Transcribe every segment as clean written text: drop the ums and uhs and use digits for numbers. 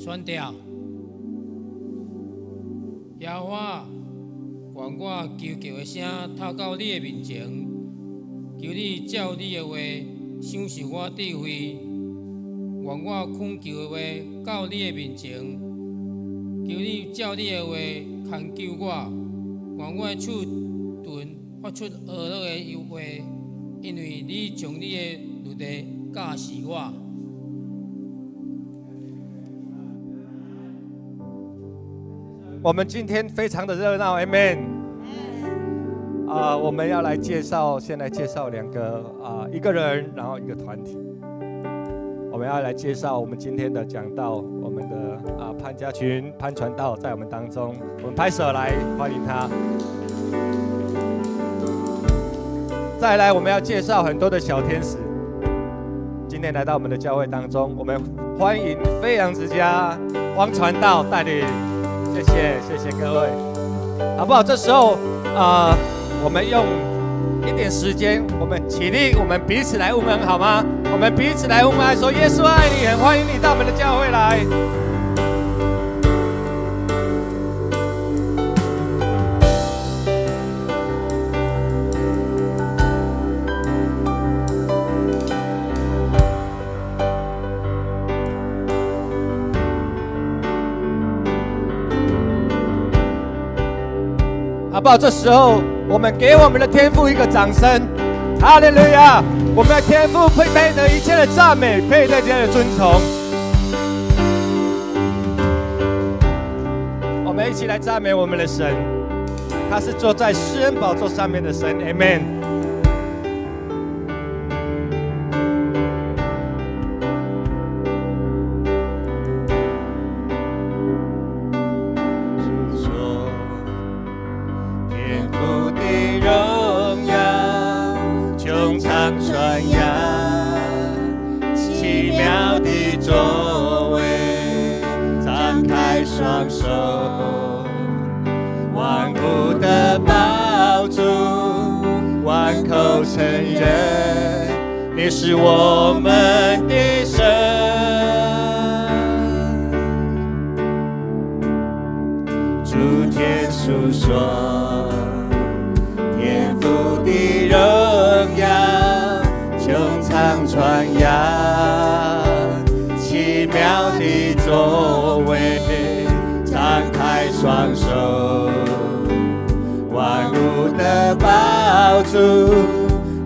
传调。耶和华，愿我求救的声透到你的面前，求你照你的话享受我智慧。愿我恳求的话到你的面前，求你照你的话牵救我。愿我的手盾发出恶乐的话，因为你将你的律例教示我。我们今天非常的热闹 ，Amen。我们要来介绍，先来介绍两个一个人，然后一个团体。我们要来介绍我们今天的讲道，我们的潘家群潘传道在我们当中，我们拍手来欢迎他。再来，我们要介绍很多的小天使，今天来到我们的教会当中，我们欢迎飞扬之家汪传道带领。谢谢各位，好不好？这时候我们用一点时间，我们起立，我们彼此来问安，好吗？我们彼此来问安，说耶稣爱你，很欢迎你到我们的教会来。好不好？这时候，我们给我们的天父一个掌声，哈利路亚！我们的天父配得一切的赞美，配得一切的尊崇。我们一起来赞美我们的神，他是坐在施恩宝座上面的神 ，Amen。承认你是我们的神，诸天述说天父的荣耀，穹苍传扬奇妙的作为，张开双手，万物的宝珠。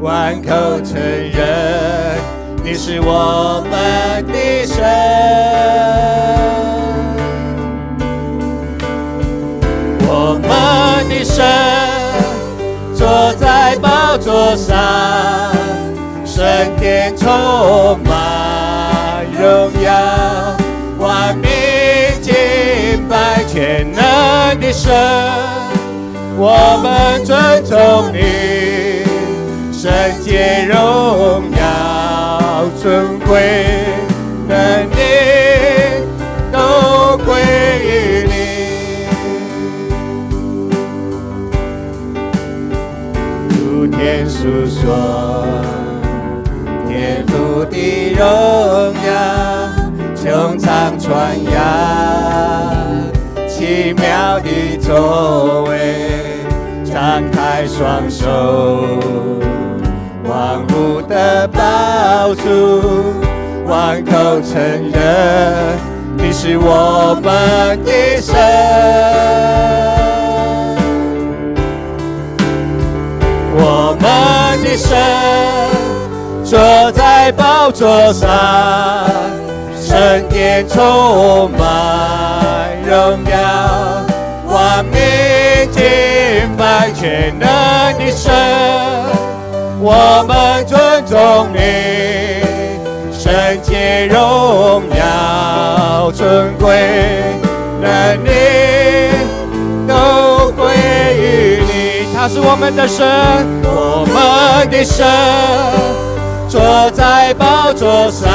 万口承认你是我们的神，我们的神坐在宝座上，圣殿充满荣耀，万民敬拜全能的神，我们尊重你。圣洁荣耀尊贵能力都归于你，诸天述说天父的荣耀，穹苍传扬奇妙的作为，张开双手，万物的宝珠，万口承认你是我们的神，我们的神坐在宝座上，圣殿充满荣耀，万民敬拜全能的神，我们尊重你，圣洁荣耀尊贵能力都归于你。他是我们的神，我们的神坐在宝座上，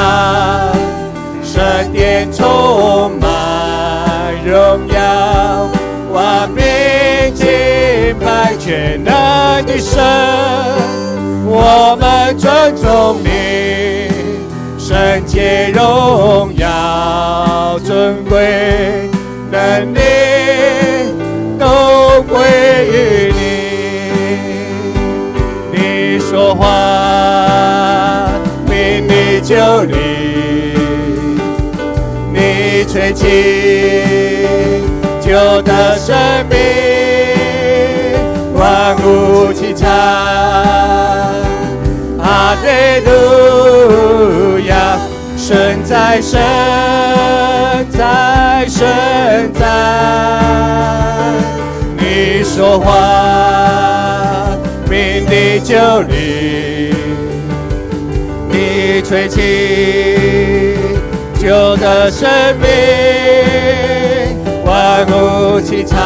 圣殿充满荣耀，万民敬拜全能的神，我们尊重你，圣洁荣耀尊贵能力都归于你。你说话，命里就灵；你吹气，就得生命。万物齐唱，哈利路亚！神在，神在，神在。你说话，命里就灵；你吹气，就得生命。万物齐唱，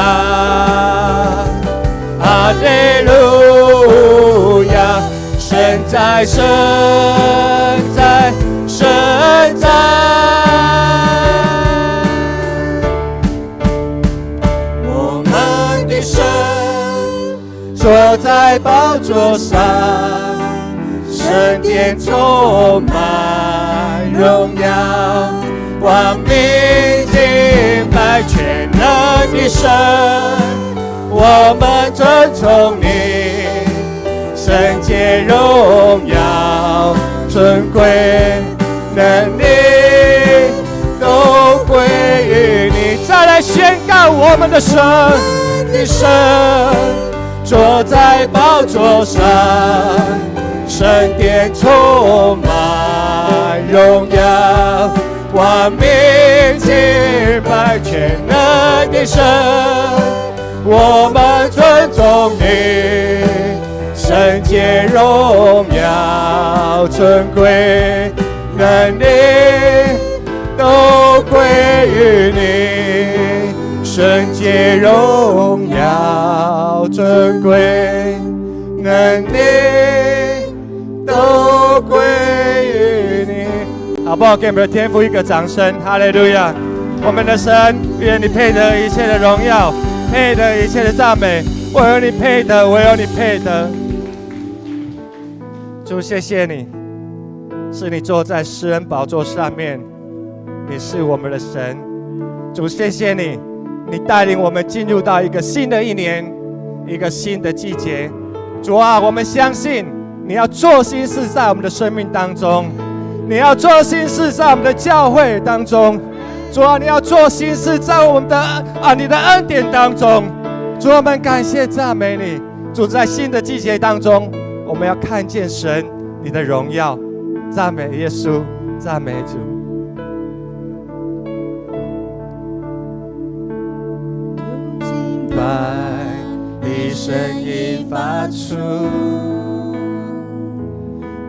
哈利路亚！神在，神在，神在。我们的神坐在宝座上，圣殿充满荣耀，光明敬拜全能的神，我们尊崇你，圣洁荣耀尊贵能力都归于你。再来宣告我们的神，的神坐在宝座上，圣殿充满荣耀，光明敬拜全能的神，我们尊重你，圣洁荣耀尊贵能力都归于你，圣洁荣耀尊贵能力都归于你。好不好？给我们的天父一个掌声，哈利路亚！我们的神，愿你配得一切的荣耀，配得一切的赞美，唯有你配得，唯有你配得。主，谢谢你，是你坐在施恩宝座上面，你是我们的神。主，谢谢你，你带领我们进入到一个新的一年，一个新的季节。主啊，我们相信你要做新事在我们的生命当中，你要做新事在我们的教会当中。主啊，你要做新事在我们的你的恩典当中。主，我们感谢赞美你。主，在新的季节当中，我们要看见神你的荣耀。赞美耶稣，赞美主。敬拜的声音发出，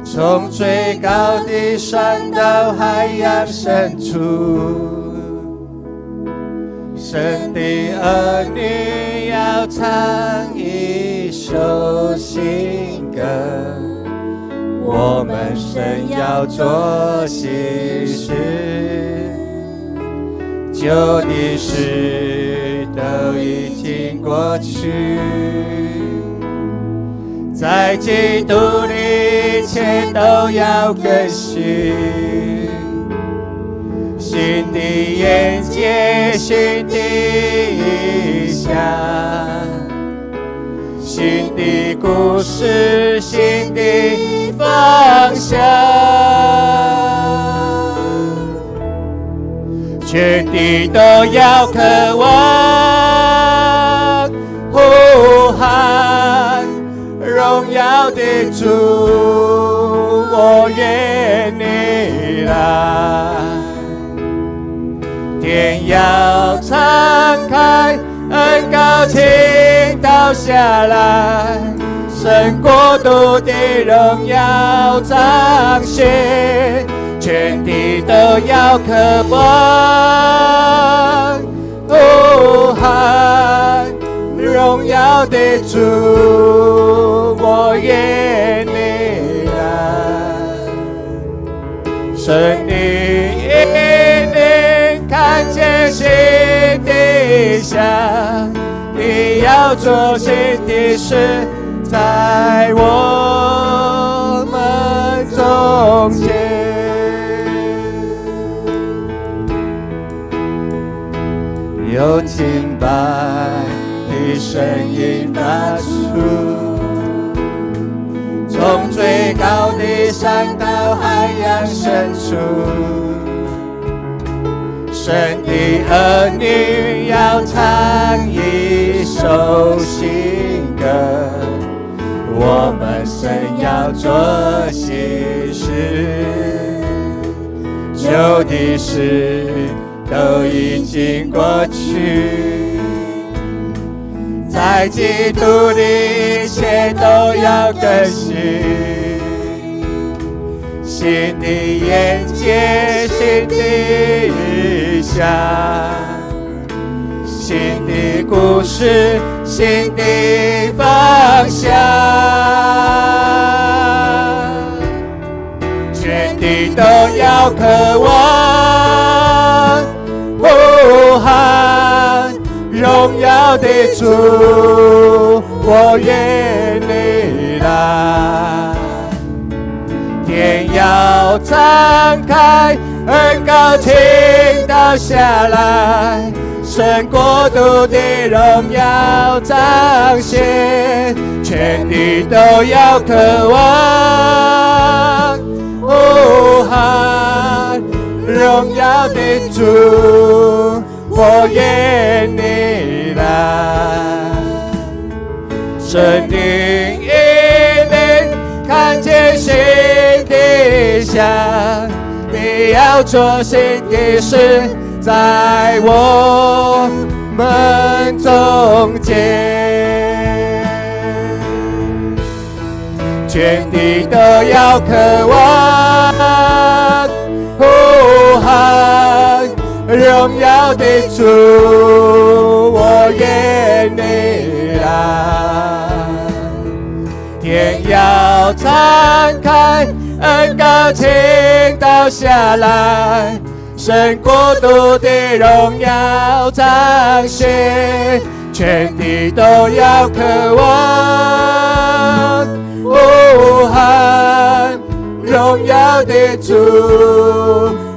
从最高的山到海洋深处，神的儿女要唱一首新歌，我们神要做新事，旧的事都已经过去，在基督里一切都要更新。新的眼界，新的意象，新的故事，新的方向，全地都要渴望呼喊荣耀的主，我愿你来。天要敞开，恩膏倾倒下来，神国度的荣耀彰显，全地都要渴望呼喊荣耀的主，我愿你来。神你看见新的想，你要做新的事，在我们中间。有敬拜的声音发出，从最高的山到海洋深处，神的儿女要唱一首新歌，我们神要做新事，旧的事都已经过去，在基督的一切都要更新，新的眼界，新的意象，新的故事，新的方向，全地都要渴望呼喊荣耀的主，我愿你来，天要敞开，恩膏倾倒下来，神国度的荣耀彰显，全地都要渴望呼喊荣耀的主，我愿你来，神灵引领，看见新的想，你要做新的事，在我们中间，全地都要渴望呼喊荣耀的主，我愿你来，天要敞开，恩膏倾倒下来，神国度的荣耀彰显，全地都要渴望呼喊荣耀的主，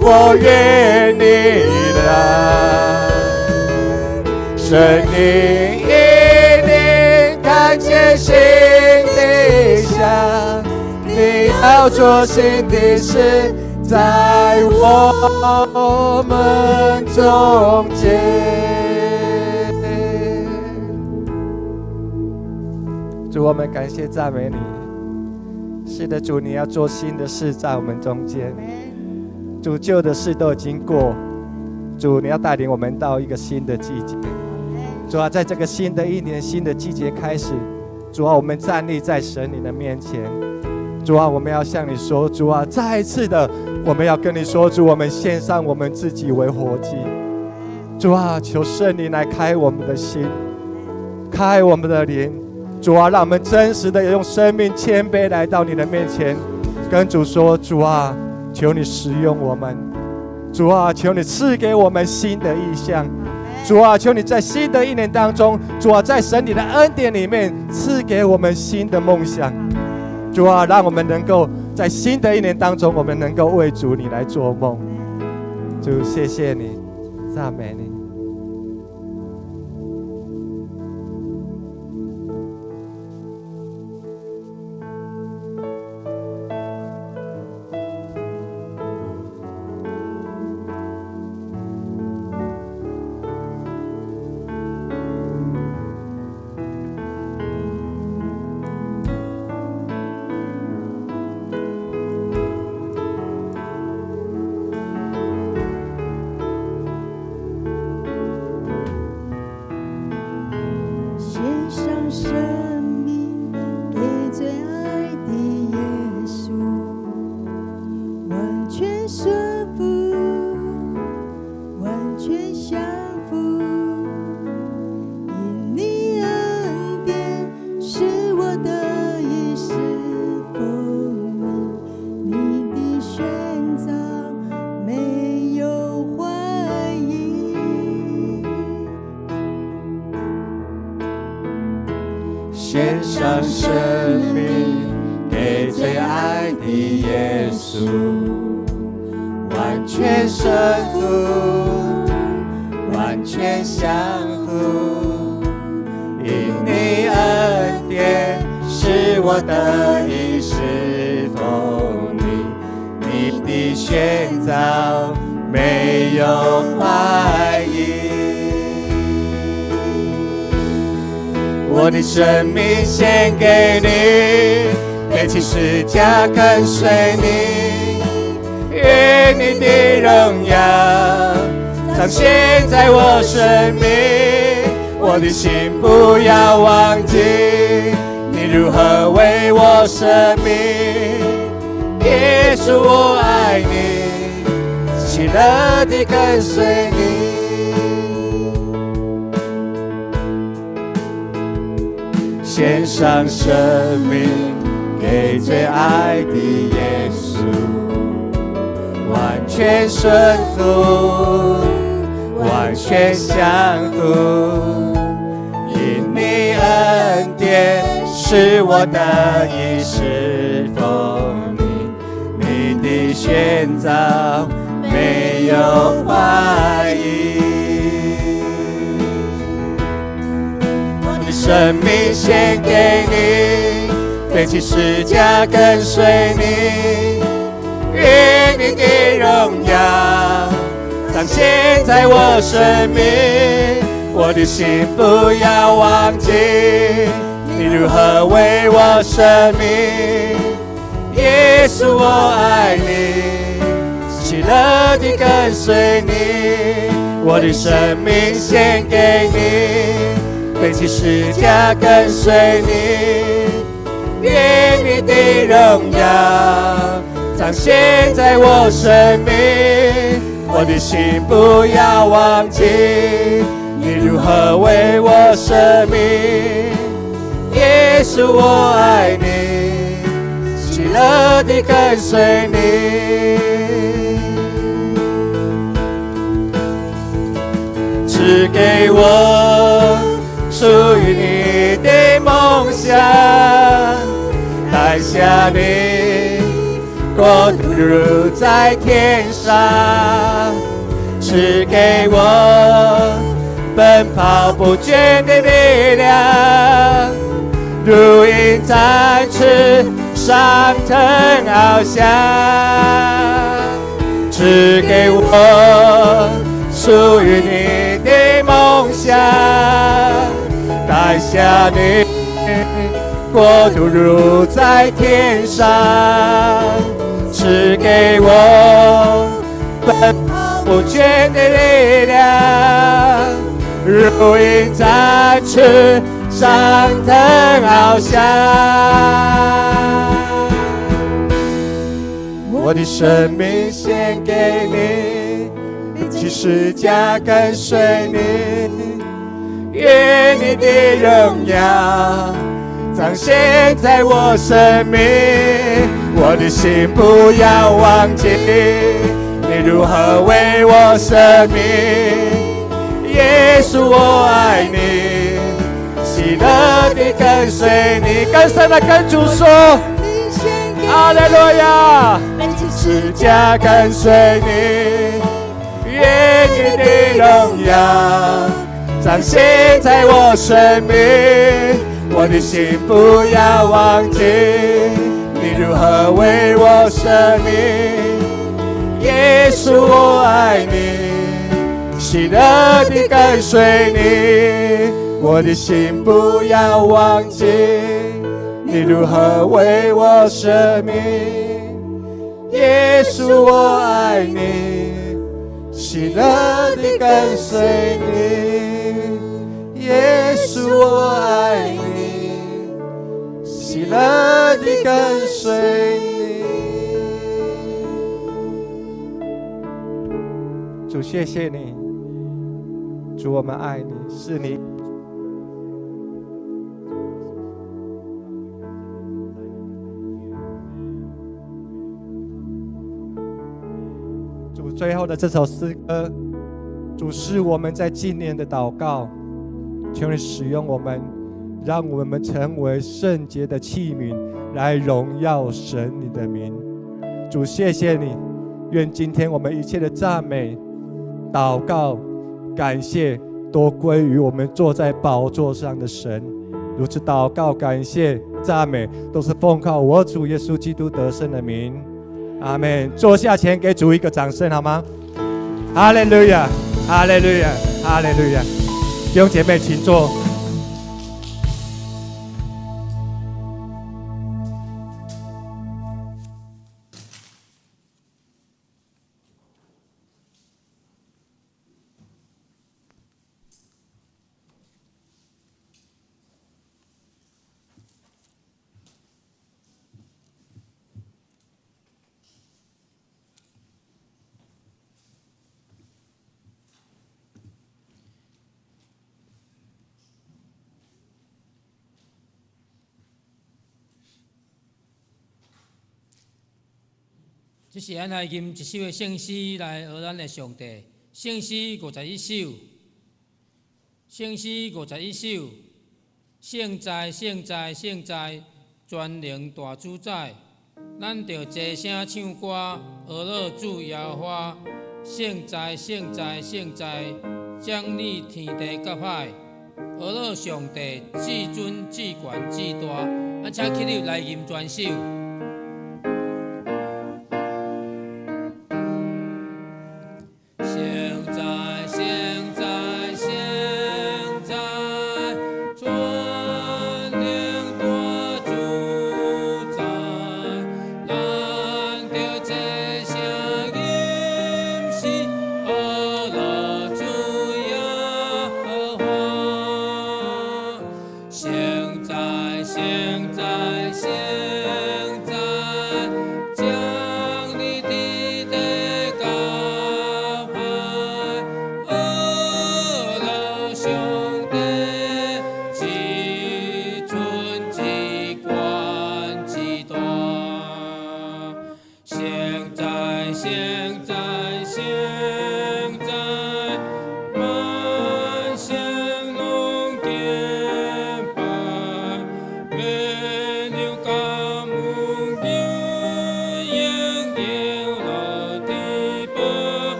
我愿你来，神灵引领，看见新的想，你要做新的事，在我们中间。主，我们感谢赞美你。是的，主，你要做新的事在我们中间。主，旧的事都已经过，主，你要带领我们到一个新的季节。主啊，在这个新的一年、新的季节开始，主啊，我们站立在神你的面前。主啊，我们要向你说，主啊，再一次的，我们要跟你说，主，我们献上我们自己为活祭。主啊，求圣灵来开我们的心，开我们的灵。主啊，让我们真实的用生命谦卑来到你的面前，跟主说，主啊，求你使用我们。主啊，求你赐给我们新的意象。主啊，求你在新的一年当中，主啊，在神你的恩典里面赐给我们新的梦想。主啊，让我们能够在新的一年当中，我们能够为主你来做梦。主，谢谢你，赞美你。献上生命给最爱的耶稣，完全顺服，完全相互。因你恩典使我得以侍奉你，你的宣召没有怀疑。我的生命献给你，背起十架跟随你，愿你的荣耀彰显在我生命。我的心不要忘记你如何为我生命。耶稣我爱你，喜乐地跟随你。献上生命给最爱的耶稣，完全顺服，完全降服。因你恩典使我得以侍奉你，你的宣召没有怀疑。生命献给你，背起十架跟随你，愿你的荣耀彰显在我生命。我的心不要忘记你如何为我生命。耶稣我爱你，喜乐地跟随你。我的生命献给你，背起十架跟随你，愿你的荣耀彰显在我生命。我的心不要忘记你如何为我生命。耶稣我爱你，喜乐地跟随你。赐给我属于你的梦想，带下你国度如在天上。赐给我奔跑不倦的力量，如鹰展翅上腾翱翔。赐给我属于你的梦想，带下你国度如在天上。赐给我奔跑不倦的力量，如鹰展翅上腾翱翔。我的生命献给你，背起十架跟随你，愿你的荣耀彰显在我生命。我的心不要忘记你如何为我生命。耶稣我爱你，喜乐地跟随你。更深的跟主说，哈利路亚，十架跟随你，愿你的荣耀彰显在我生命。我的心不要忘记你如何为我生命。耶稣我爱你，喜乐地跟随你。我的心不要忘记你如何为我生命。耶稣我爱你，喜乐地跟随你。耶稣我爱你，喜乐地跟随你。主谢谢你，主我们爱你，是你主最后的这首诗歌，主是我们在今年的祷告，求你使用我们，让我们成为圣洁的器皿，来荣耀神你的名。主谢谢你，愿今天我们一切的赞美、祷告、感谢都归于我们坐在宝座上的神。如此祷告、感谢、赞美，都是奉靠我主耶稣基督得胜的名。阿们。坐下前给主一个掌声好吗？哈利路亚，哈利路亚，哈利路亚！弟兄姐妹，请坐。这是咱来吟一首的圣诗来学咱的上帝。圣诗51首，圣诗51首。圣哉，圣哉，圣哉！全能大主宰，咱着齐声唱歌，学乐主耶和华。圣哉，圣哉，圣哉！掌理天地甲海，学乐上帝至尊、至权、至大。咱请起立来吟全首。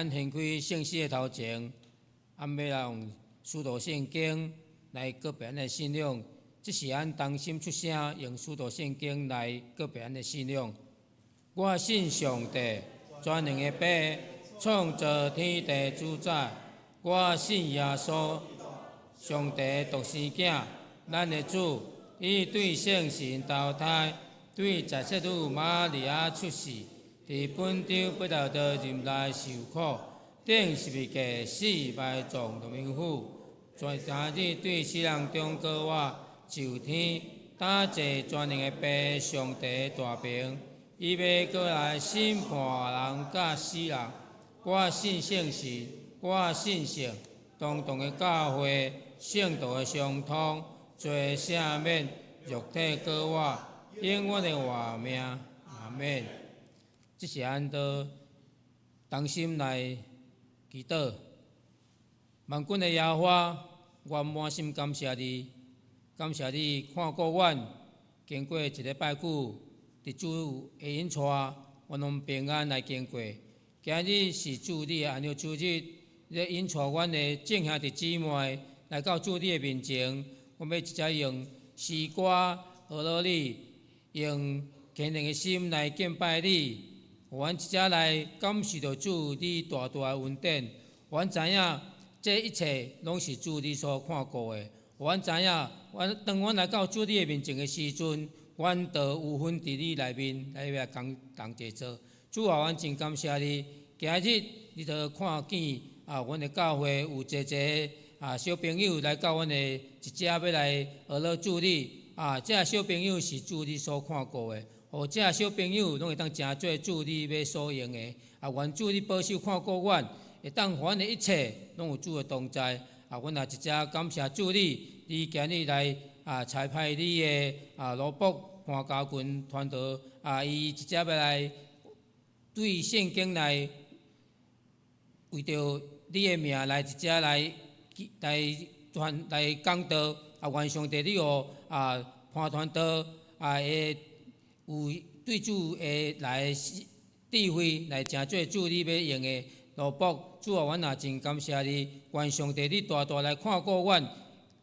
咱献开圣诗的头前，要来用使徒圣经来告别咱的信仰。这是咱同心出声，用使徒圣经来告别咱的信仰。我信上帝，全能的爸，创造天地主宰。我信耶稣，上帝独生子，咱的主，伊对圣神投胎，对在世女玛利亚出世。伫本场不道德任内受苦，顶十字架死埋葬入冥府，在三日对死人中告我就天，打坐全能的爸上帝大平，伊要过来审判人甲死人。我信圣神，我信圣，当当的教会，圣道的相通，罪赦免，肉体告我，永远的活命。阿免。这是咱都同心来祈祷。万军的耶和华，我满心感谢你，感谢你看顾阮，经过一礼拜久，伫主的引带，阮拢平安来经过。今日是主你的安息主日，咧引带阮的众兄弟姊妹来到主你的面前，我们要直接用诗歌学乐你，用虔诚的心来敬拜你。我们直接来感受到主你大大的恩典。我们知影这一切拢是主你所看顾的。我们知影，当我来到主你的面前的时阵，我们就有份伫你内面来同齐做。主啊，我真感谢你，今日你就看见阮的教会有一个小朋友来到阮的一家要来学乐主你这小朋友是主你所看顾的，这小朋友拢会当真做主你要所用的愿主你保守看顾阮，会当阮的一切拢有主的同在阮也直接感谢主你今日来差派你的罗卜潘家群传道伊直接要来对圣经来为着你的名来直接来讲道愿上帝你予潘传道会有对主的来智慧来真做主你要用的罗卜。主啊，阮也真感谢你，愿上帝你大大来看顾阮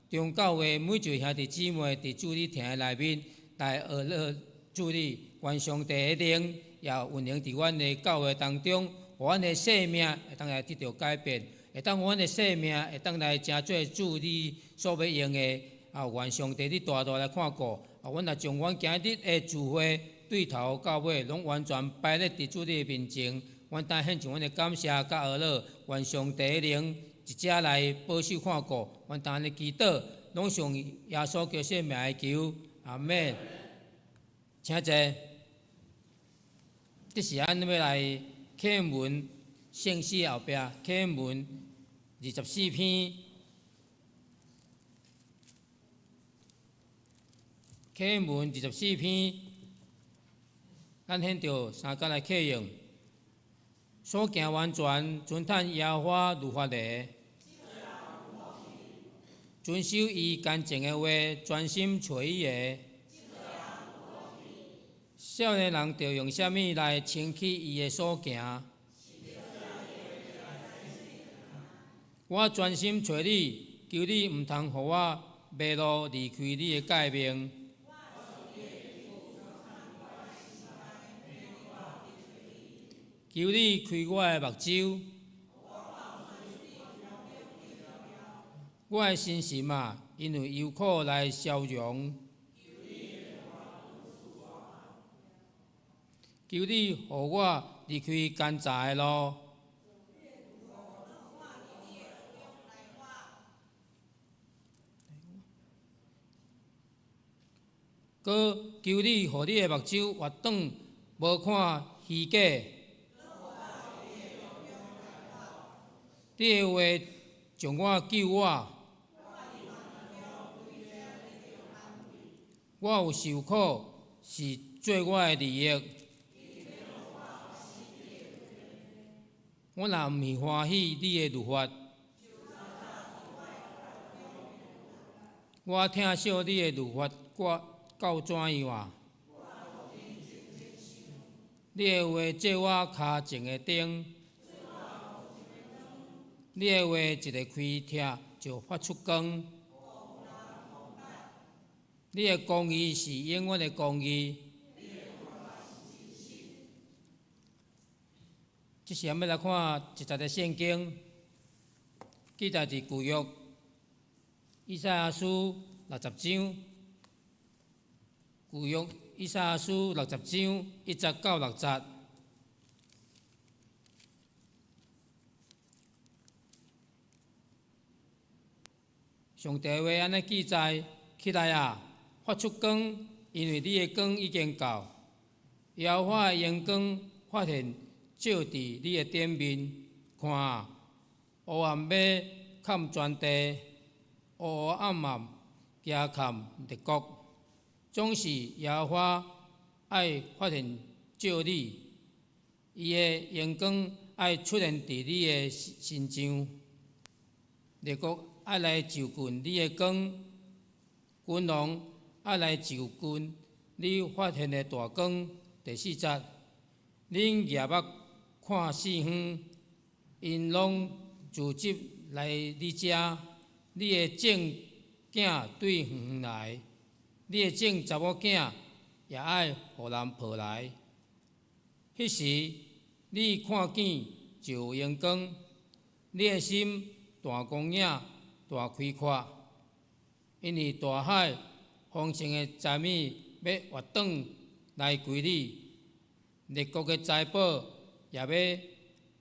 中教会每一位兄弟姊妹伫主你听的内面来学乐主你，愿上帝的灵也运行伫阮的教会当中，阮的生命会当来得到改变，会当阮的生命会当来真做主你所要用的愿上帝你大大来看顾阮也将阮今日的聚会对头到尾拢完全摆咧伫主你的面前，阮当献上阮的感谢甲学乐，愿上帝的灵一直来保守看顾，阮当日祈祷拢上耶稣基督的名来求，阿们。请坐。这是咱要来启文圣诗后壁，启文24篇，启文24篇，咱现着三角来启用。所行完全，遵趁耶和华律法的，遵守伊干净的话，专心找伊的。少年人着用什么来清起伊的所行？我专心找你，求你毋通互我迷路离开你的诫命。求你开我的目睭，我的心心因为忧苦来消融。求你互我离开奸诈的路，搁求你互你的目睭活转，无看虚假。你的话将我救我，我有受苦是做我的利益。我若毋是欢喜你的律法，我听惜你的律法到怎样？你的话做我脚前的灯，你的话一个开拆就发出光。你的公义是永远的公义。这时，咱要来看一节的圣经，记载伫旧约以赛亚书60章，旧约以赛亚书60章1节到6节。上帝话安尼记载：起来啊，发出光，因为你的光已经到，耶和华的阳光发现。照伫你的顶面，看啊，黑暗要盖全地，黑暗加盖列国，总是耶和华爱发现照你，伊的阳光爱出现伫你的身上，列国爱来就近你的光，君王爱来就近你发现的大光。第4节，恁夜目看四方，因拢聚集来你遮，你的种囝对远远来，你的种查某囝也爱互人抱来。迄时你看见就有阳光，你的心大光影、大开阔，因为大海丰盛的财物要活转来归你，列国的财宝也要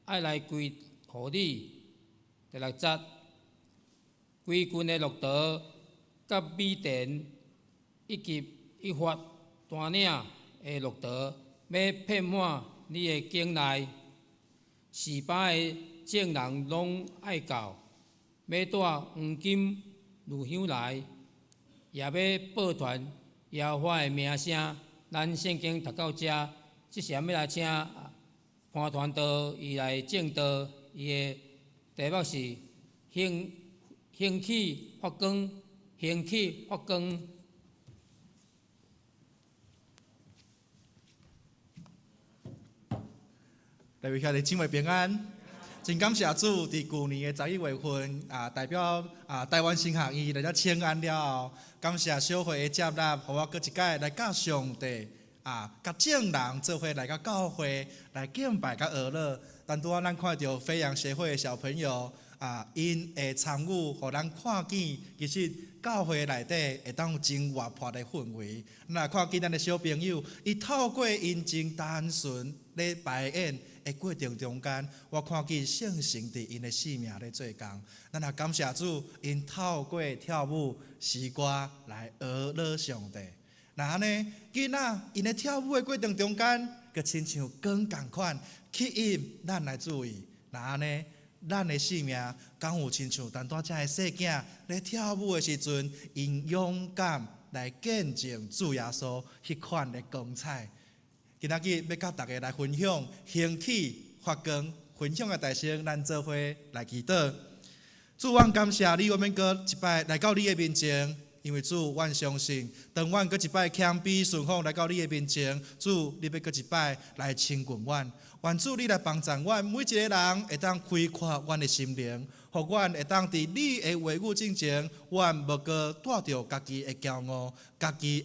爱来归互你。第6节，规群的骆驼、甲米田以及一发单领的骆驼，要遍满你的境内。四巴的众人拢爱到，要带黄金、乳香来，也要报传耶和华的名声。咱圣经读到这，即时要来请潘传道伊来证道，伊的题目是兴起发光，兴起发光。各位兄弟姊妹平安，真感谢主！伫去年的11月份代表台湾新学院来遮请安了后，感谢小会的接纳，互我搁一届来甲上帝甲众人做伙来甲教会来敬拜甲学乐。但拄仔咱看到飞扬协会的小朋友因会参与，互咱看见其实教会内底会当有真活泼的氛围。咱看见咱的小朋友，伊透过因真单纯咧排演的过程中间，我看见圣神伫因的生命咧做工。咱也感谢主，因透过跳舞、诗歌来学乐上帝。那安尼，囡仔因咧跳舞的过程中间，佮亲像光共款吸引咱来注意。那安尼，咱的生命敢有亲像但多遮的细囝咧跳舞的时阵，因勇敢来见证主耶稣迄款的光彩。今仔日要甲大家来分享兴起发光，分享的大声，咱做伙来祈祷。主，阮感谢你，我们搁一摆来到你的面前，因为主，阮相信，当阮搁一摆谦卑顺服来到你的面前，主，你要搁一摆来亲近阮。愿主你来帮助阮每一个人，会当开阔阮的心灵，互阮会当伫你的话语之前，阮无搁带着家己的骄傲、家己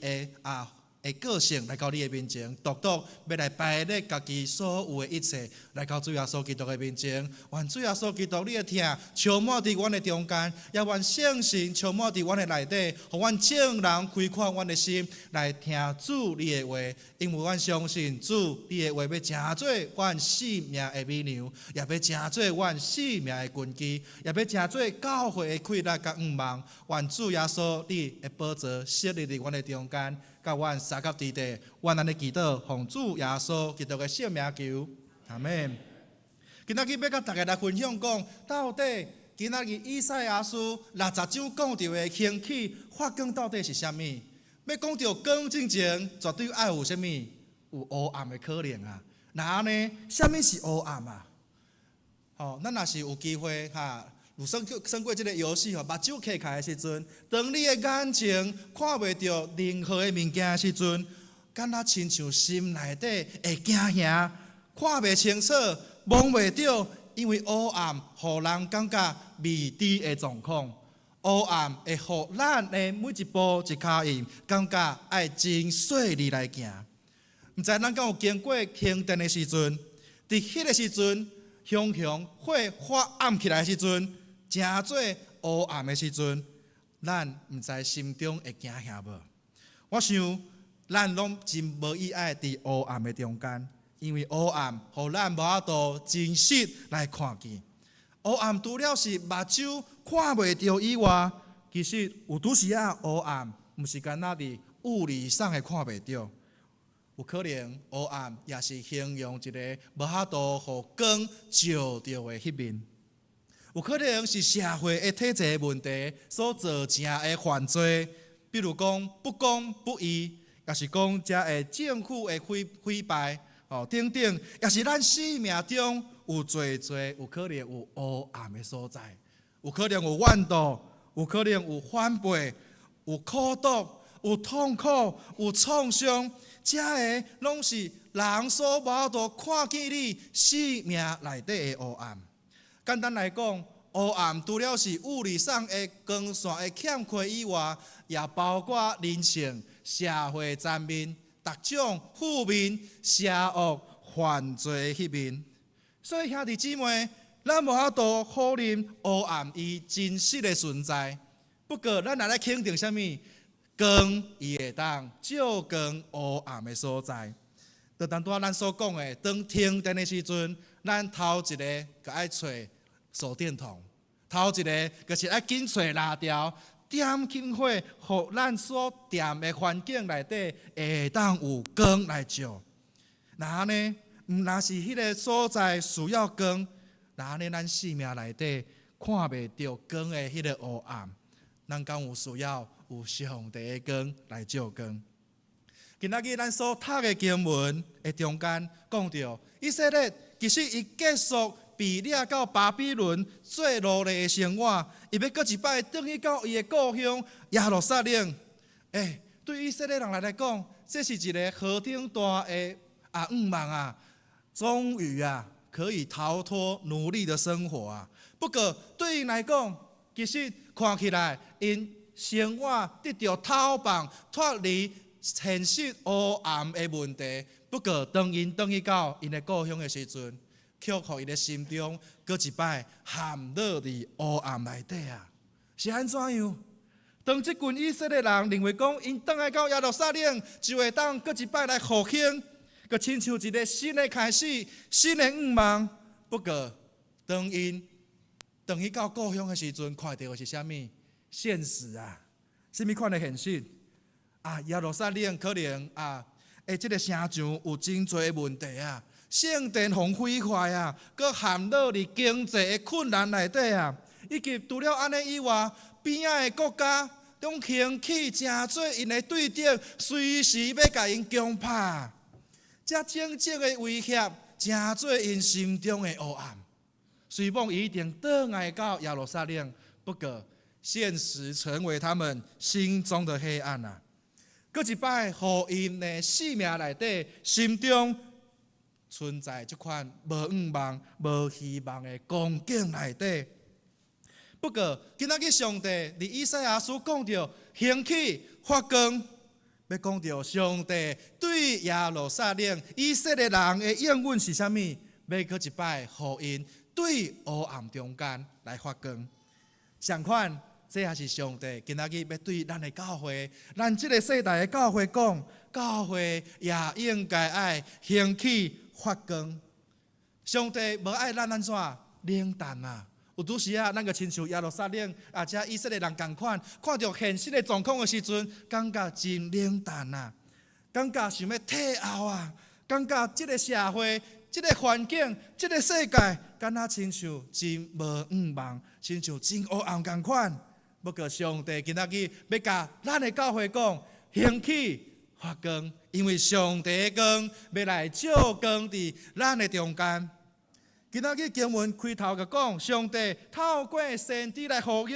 的个性来到你的面前，独独要来摆列家己所有的一切，来到主耶稣基督的面前。愿主耶稣基督你的疼充满伫阮的中间，也愿圣神充满伫阮的内底，互阮众人开阔阮的心，来听主你的话。因为阮相信主你的话要成做阮生命的美牛，也要成做阮生命的根基，也要成做教会的快乐甲愿望。愿主耶稣你的宝座设立伫阮的中间。甲阮三甲之地，阮安尼祈祷，奉主耶稣基督的圣名求，阿门。今仔日要甲大家来分享讲，到底今仔日以赛亚书60章讲到的兴起发光到底是啥物？要讲到光之前，绝对爱有啥物？有黑暗的可能啊。那安尼，啥物是黑暗啊？咱若是有机会有算过这个游戏目睭开开的时阵，当你的眼睛看袂到任何的物件的时阵，敢若亲像心内底会惊吓，看袂清楚，望袂到，因为黑暗互人感觉未知的状况。黑暗会互咱的每一步一脚印，感觉爱真细腻来行。毋知咱敢有经过停电的时阵，伫迄个时阵，熊火发暗起来的时阵。真做黑暗的时阵，咱毋知心中会惊吓无？我想，咱拢真无意爱伫黑暗的中间，因为黑暗互咱无法度真实来看见。黑暗除了是目睭看袂到以外，其实有拄时黑暗，毋是干那伫物理上的看袂到，有可能黑暗也是形容一个无法度互光照到的迄面。有可能是社会的体制问题所造成的犯罪，比如讲不公不义，也是讲遮的政府的毁败，等等，也是咱生命中有侪有可能有黑暗的所在，有可能有怨妒，有可能有反背，有苦毒，有痛苦，有创伤，遮的拢是人所无法度看见你生命内底的黑暗。简单来讲，黑暗除了是物理上的光线的欠缺以外，也包括人性、社会层面、各种负面、邪恶、犯罪迄面。所以兄弟姊妹，咱无法度否认黑暗伊真实的存在。不过，咱也来肯定什么？光伊会当照光黑暗的所在。就当拄仔咱所讲的，当停电的时阵，咱头一个就爱找手电筒，头一个就是爱紧找蜡条，点起火，互咱所踮的环境内底会当有光来照。那安尼，若是迄个所在需要光，那安尼咱生命内底看袂到光的迄个黑暗，咱敢有需要有上帝的光来照光？今仔日咱所读的经文的中间讲到，以色列其实伊结束被掠到巴比伦做奴隶的生活，伊要搁一摆转去到伊的故乡耶路撒冷。对以色列人来讲，这是一个何等大的愿望啊！终于可以逃脱奴隶的生活啊！不过对因来讲，其实看起来因生活得到透放，脱离现实黑暗的问题。不过当因转去到因的故乡的时阵，却互伊的心中搁一摆陷落伫黑暗内底啊！是安怎样？当即群以色列人认为讲，因转来到耶路撒冷，就会当搁一摆来复兴，搁亲像一个新的开始，新的愿望。不过当因转去到故乡的时阵，看到的是啥物？现实啊！什么款的现实？耶路撒冷可能这个城墙有真多的问题啊，圣殿互毁坏啊，搁陷落伫经济的困难内底啊，以及除了安尼以外，边仔的国家拢兴起真多因的对敌，随时要甲因攻打，这整整的威胁，真多因心中的黑暗。虽望一定倒来到耶路撒冷，不过现实成为他们心中的黑暗啊！搁一摆，互因的生命内底、心中存在这款无愿望、无希望的光景内底。不过，今仔日上帝伫以赛亚书讲到兴起发光，要讲到上帝对耶路撒冷以色列人的应允是啥物？要搁一摆，互因对黑暗中间来发光。相反，这也是上帝今仔日要对咱的教会，咱这个世代的教会讲，教会也应该爱兴起发光。上帝无爱咱安怎冷淡啊？有拄时咱个亲像耶路撒冷这以色列人同款，看到现实的状况的时阵，感觉真冷淡啊，感觉想要退后啊，感觉这个社会、这个环境、这个世界，敢若亲像真无愿望，亲像真黑暗同款。不过上帝今仔日要甲咱的教会讲，兴起发光，因为上帝的光要来照光伫咱的中间。今仔日经文开头就讲，上帝透过先知来呼吁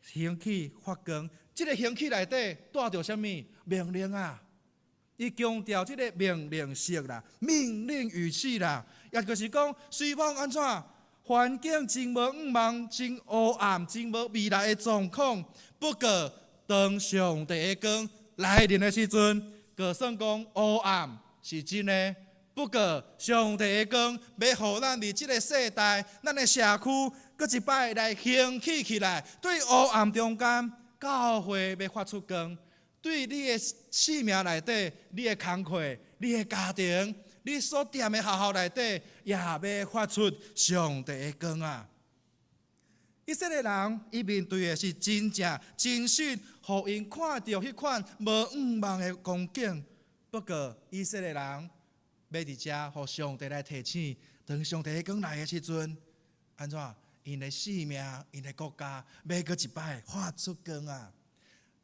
兴起发光。这个兴起内底带着什么命令啊？伊强调这个命令式啦，命令语气啦，也就是讲，虽望安怎？环境真无愿望，真黑暗，真无未来的状况。不过，当上帝的光来临的时阵，就算讲黑暗是真的。不过，上帝的光要互咱伫这个世代、咱的社区，搁一摆来兴起起来。对黑暗中间，教会要发出光。对你的生命内底，你的工课、你的家庭。你所踮的学校内底，也要发出上帝的光啊！以色列人伊面对的是真正真实，互因看到迄款无愿望的光景。不过以色列人要伫遮，互上帝来提醒，当上帝的光来的时阵，安怎？因的生命、因的国家，要搁一摆发出光啊！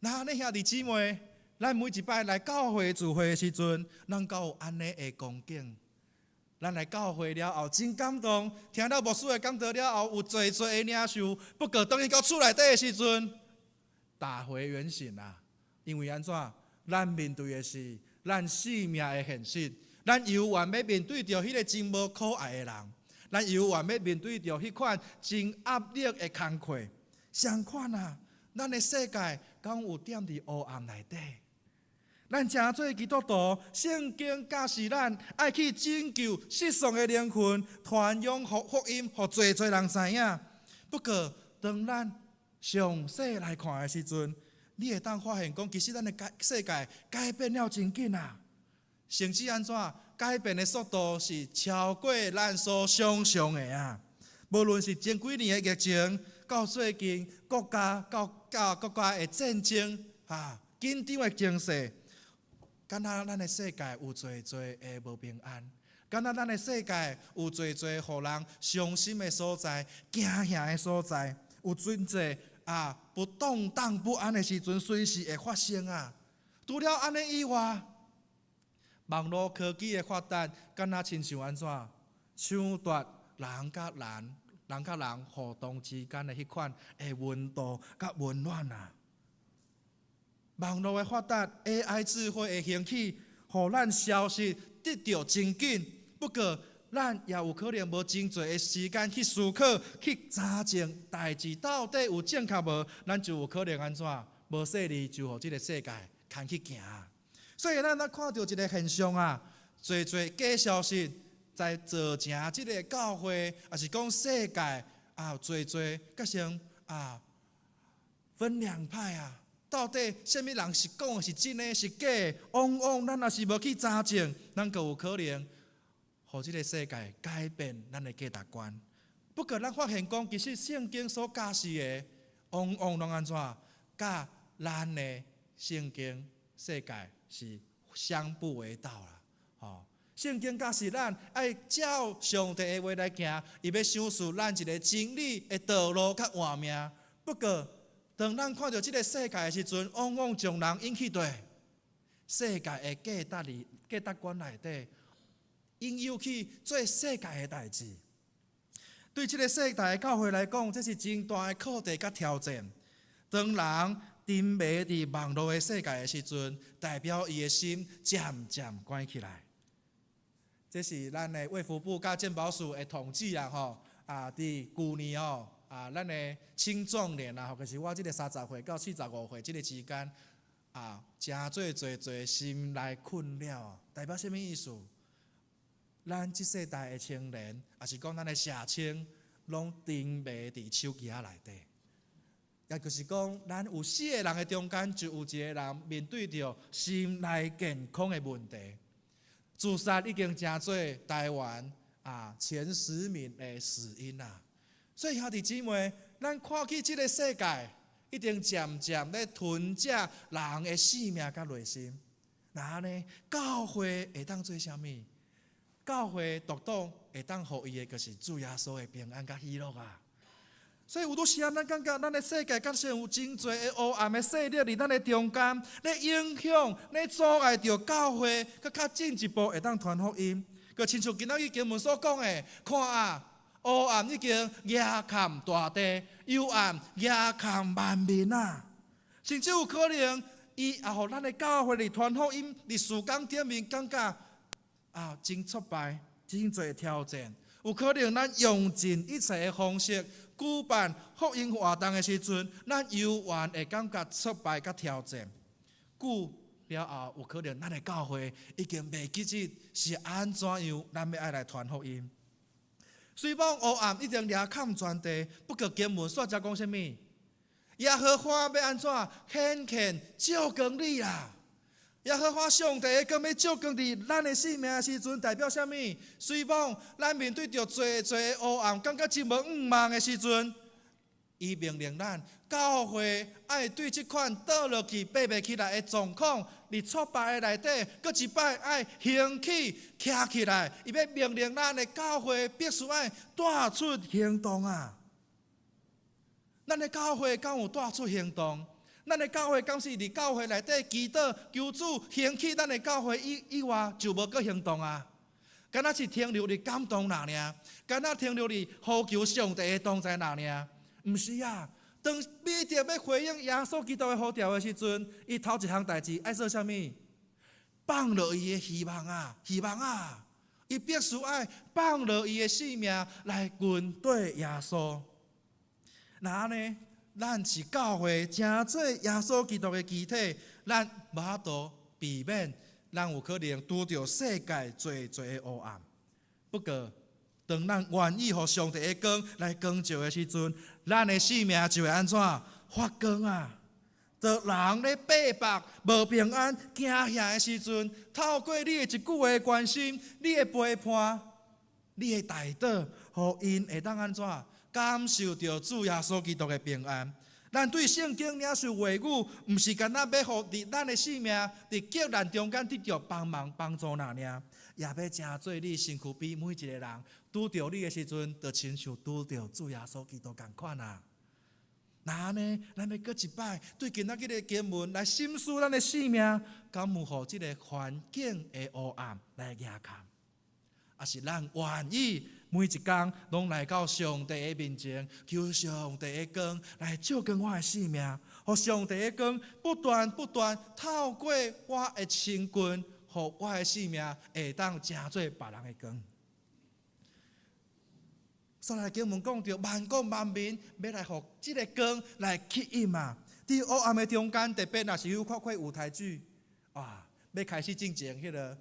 那你兄弟姊妹？咱每一摆来教会聚会的时阵，咱敢有安尼的光景？咱来教会了后真感动，听到牧师的讲道了后，有侪的领受。不过当伊到厝内底的时阵，大回原形啊！因为安怎？咱面对的是咱生命的现实，咱犹原要面对着迄个真无可爱的人，咱犹原要面对着迄款真压力的工课，相款啊，咱的世界敢有踮伫黑暗内底？咱诚做基督徒，圣经教示咱爱去拯救失丧的灵魂，传扬福音，互侪侪人知影。不过，当咱详细来看的时阵，你会当发现讲，其实咱的世界改变了真紧啊！甚至安怎改变的速度是超过咱所想象的啊！无论是前几年的疫情，到最近国家的战争紧张的情势。敢若咱的世界有侪侪的无平安，敢若咱的世界有侪侪互人伤心的所在、惊吓的所在，有真侪不动荡不安的时阵，随时会发生啊！除了安尼以外，网络科技的发达，敢若亲像安怎抢夺人甲人互动之间的迄款的温度甲温暖啊！网络的发达 ，AI 智慧的兴起，互咱消息得到真紧。不过，咱也有可能无真侪的时间去思考、去查证代志到底有正确无，咱就有可能安怎无细腻就互这个世界牵去行。所以，咱看到一个现象啊，侪侪假消息在造成这个教会，也是讲世界侪侪甲成分两派啊。到底什么人是讲的是真的是假的？往往咱若是无去查证，咱就有可能互这个世界改变咱的价值观。不过，咱发现讲，其实圣经所教示的，往往拢安怎？甲咱的圣经世界是相不为道啦。圣经教示咱爱照上帝的话来行，伊要赏赐咱一个真理的道路甲活命。不过，当咱看到这个世界的时阵，往往将人引起对世界的价值观内底，引诱去做世界的代志。对这个世界的教会来讲，这是真大的课题甲挑战。当人沉迷伫网络的世界的时阵，代表伊的心渐渐关起来。这是咱的卫福部甲健保署的统计啊，伫去年咱的青壮年就是我这个30岁到45岁这个之间，真侪心内困扰，代表什么意思？咱这世代的青年，也是讲咱的社青，拢沉迷伫手机内底。也就是讲，咱有4个人的中间，就有1个人面对着心内健康的问题。自杀已经成做台湾前10名的死因啊！所以兄弟姊妹，咱看起这个世界，一定渐渐咧吞噬人的性命甲内心。那呢，教会会当做啥物？教会独当会当互伊的，就是主耶稣的平安甲喜乐啊！所以有多时啊，咱感觉咱的世界确实有真侪的黑暗的势力伫咱的中间，咧影响、咧阻碍着教会，较进一步会当传福音。佮亲像今仔日经文所讲的，看黑暗已经压陷大地，幽暗压陷万民啊！甚至有可能，伊也互咱的教会伫传福音伫事工顶面感觉真挫败，真侪挑战。有可能咱用尽一切的方式举办福音活动的时阵，咱犹原会感觉挫败甲挑战。久了后，有可能咱的教会已经袂记得是安怎样，咱要爱来传福音。虽讲黑暗一定掠陷全地，不过经文煞才讲什么？耶和华要安怎显照光你啊？耶和华上帝刚要照光伫咱的性命的时阵，代表什么？虽讲咱面对着侪侪黑暗，感觉真无望的时阵，伊命令咱教会爱对这款倒落去、爬袂起来的状况，伫挫败的内底，搁一摆爱兴起、徛起来。伊要命令咱的教会必须爱带出行动啊！咱的教会敢有带出行动？咱的教会敢是伫教会内底祈祷求主兴起咱的教会以外，就无搁行动啊？敢若是停留伫感动那尔？敢若停留伫呼求上帝的同在那尔？毋是啊！当彼得要回应耶稣基督的呼召的时阵，伊头一项代志爱做啥物？放落伊的希望啊！希望啊！伊必须爱放落伊的性命来跟对耶稣。那呢，咱是教会真做耶稣基督的肢体，咱无法度避免，咱有可能拄着世界最的黑暗。不过，当咱愿意互上帝的光来光照的时阵，咱的性命就会安怎发光啊？当人咧背白无平安、惊吓的时阵，透过你的一句话的关心，你的陪伴，你的带导，互因会当安怎感受到主耶稣基督的平安。咱对圣经领受话语，毋是干那要互咱的性命伫极难中间得到帮忙帮助那尔，也要真做你身躯边每一个人拄着你的时阵，就亲像拄着主耶稣基督共款啊。那呢，咱要搁一摆对今仔日的经文来审视咱的性命，敢有互即个环境的黑暗来压看，还是咱愿意每一天拢来到上帝的面前，求上帝的光来照光我的性命，互上帝的光不断透过我的身躯，互我的性命会当成做别人的光。所来经文讲到万国万民要来互即个光来吸引嘛。伫黑暗的中间，特别若是有看舞台剧啊，要开始进前迄个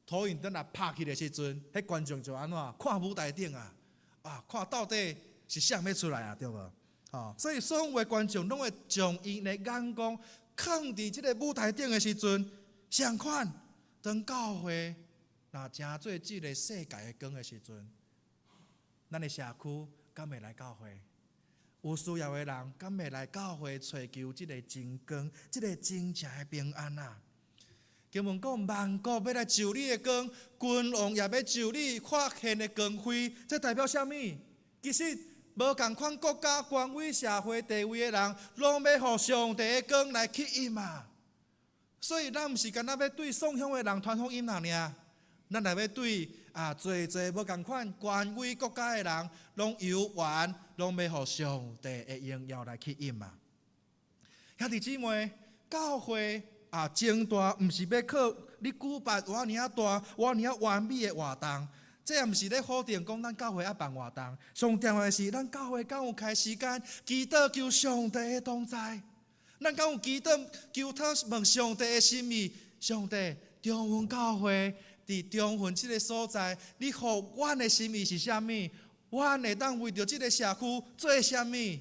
投影灯拍起的时阵，迄观众就安怎看舞台顶看到底是啥要出来啊，对无？所以所有的观众拢会将伊的眼光放伫即个舞台顶的时阵，相款当教会若真做即个世界的光的时阵。咱的社区敢会来教会？有需要的人敢会来教会寻求这个真光、这个真正的平安啊！经文讲，万国要来就你的光，君王也要就你发现的光辉。这代表什么？其实无共款国家、官位、社会地位的人，拢要互上帝的光来吸引嘛。所以，咱毋是干那要对送向的人传福音尔，咱也要对侪无共款权威国家的人，拢有缘，拢要互上帝的荣耀来吸引嘛。兄弟姊妹，教会争大，毋是要靠你举办偌尔大、偌尔完美的活动，这也毋是咧否定讲咱教会办活动。上重要的是，咱教会敢有开时间祈祷求上帝的同在，咱敢有祈祷求他问上帝的心意，上帝中文教会。伫中分这个所在，你互阮的心意是啥物？阮会当为着这个社区做啥物？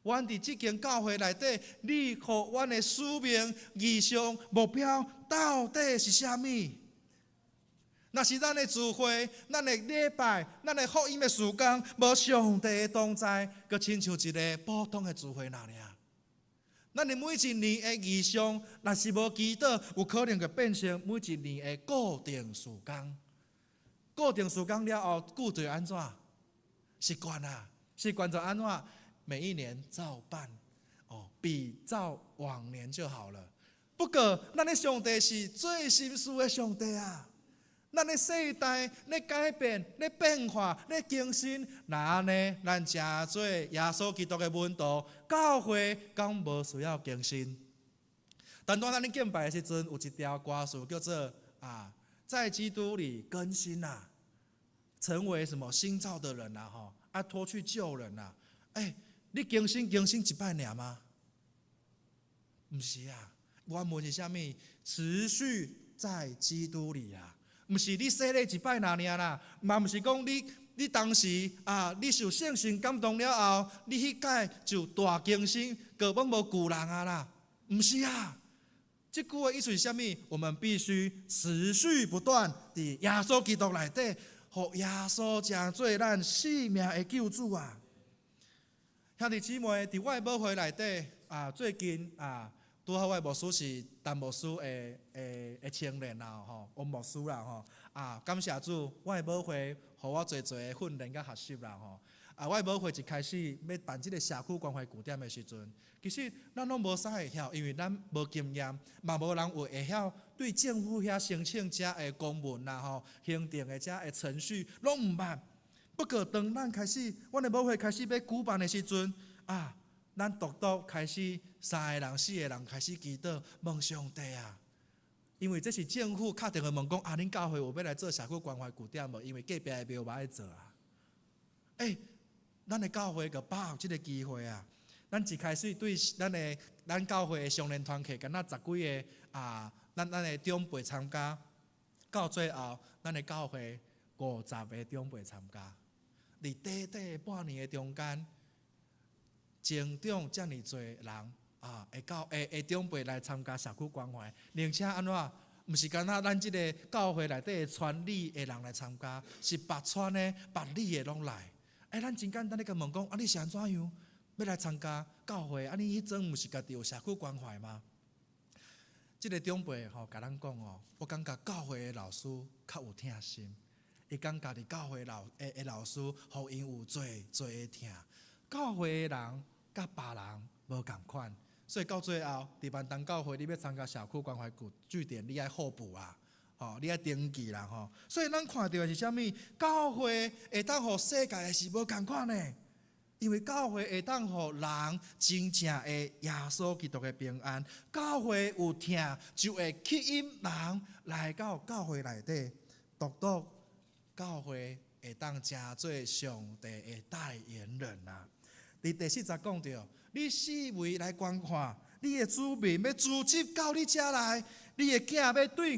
阮伫这间教会内底，你互阮的使命、意向、目标到底是啥物？若是咱的聚会、咱的礼拜、咱的福音的时间，无上帝的同在，佮亲像一个普通的聚会那尔。咱的每一年的意向，若是无祈祷，有可能会变成每一年的固定时间。固定时间了后，久就安怎？习惯啊，习惯就安怎？每一年照办，比照往年就好了。不过，咱的上帝是最心思的上帝啊！咱的世代咧改变、咧变化、咧更新，那呢，咱真做耶稣基督的门徒，教会敢无需要更新？但当咱咧敬拜的时阵，有一条歌词叫做在基督里更新啊，成为什么新造的人啊？脱去旧人啊！你更新一摆尔吗？不是啊，原文是啥物？持续在基督里啊！毋是你洗礼一摆那尔啦，嘛毋是讲你当时你受圣神感动了后，你迄届就大更新，根本无旧人啊啦，毋是啊。这句话意思是啥物？我们必须持续不断伫耶稣基督内底，互耶稣成做咱性命的救主啊！兄弟姊妹，伫我的母会内底最近拄好我的牧师是陈牧师的青年啦王牧师啦感谢主，我的母会互我侪的训练甲学习啦我的母会一开始要办这个社区关怀据点的时阵，其实咱拢无啥会晓，因为咱无经验，嘛无人会晓对政府遐申请遮的公文啦行政的遮的程序拢毋捌。不过当咱开始，阮的母会开始要举办的时阵咱独开始3个人4个人开始祈祷问上帝啊，因为这是政府敲电话问讲啊，恁教会有要来做社区关怀据点无？因为隔壁的庙嘛要做啊。咱的教会就把握这个机会啊！咱一开始对咱教会的少年团契，敢若10几个咱的长辈参加，到最后咱的教会50个长辈参加。伫短短半年的中间，增长遮尔侪人会长辈来参加社区关怀，而且安怎？毋是干那咱即个教会内底的传理的人来参加，是别传的、别理的拢来。咱真简单咧，甲问讲，你是安怎样要来参加教会？你迄阵毋是家己有社区关怀吗？即个长辈甲咱讲我感觉教会的老师较有疼心，伊讲家己教会的老师，互因有做的疼。教会的人甲别人无共款，所以到最后，伫万东教会你要参加社区关怀据点，你爱互补啊。你爱登记啦所以咱看到的是啥物？教会会当互世界的是无共款的，因为教会会当互人真正的耶稣基督的平安。教会有疼，就会吸引人来到教会内底，独教会会当成做上帝的代言人啊！伫第40讲到，你四围来观看，你的子民要组织到你遮来。你的囝要对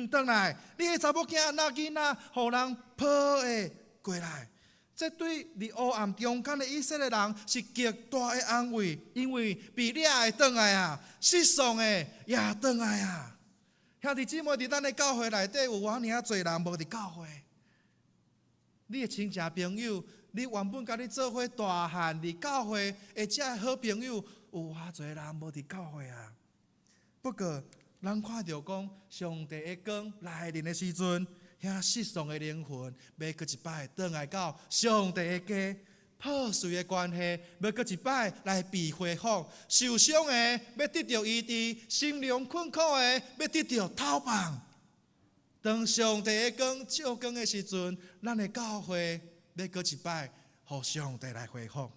转来，你的查某囝那囡仔，互人抱的过来。这对伫黑暗中间的以色列人是极大的安慰，因为被掠的转来啊，失丧的也转来啊。兄弟姊妹，伫咱的教会内底有偌尔啊侪人无伫教会。你的亲戚朋友，你原本甲你做伙大汉伫教会，而且好朋友有偌侪人无伫教会啊。不过，咱看到讲，上帝的光来临的时阵，遐失丧的灵魂要搁一摆转来到上帝的家，破碎的关系要搁一摆来被恢复，受伤的要得到医治，心灵困苦的要得到透放。当上帝的光照光的时阵，咱的教会要搁一摆，互上帝来恢复。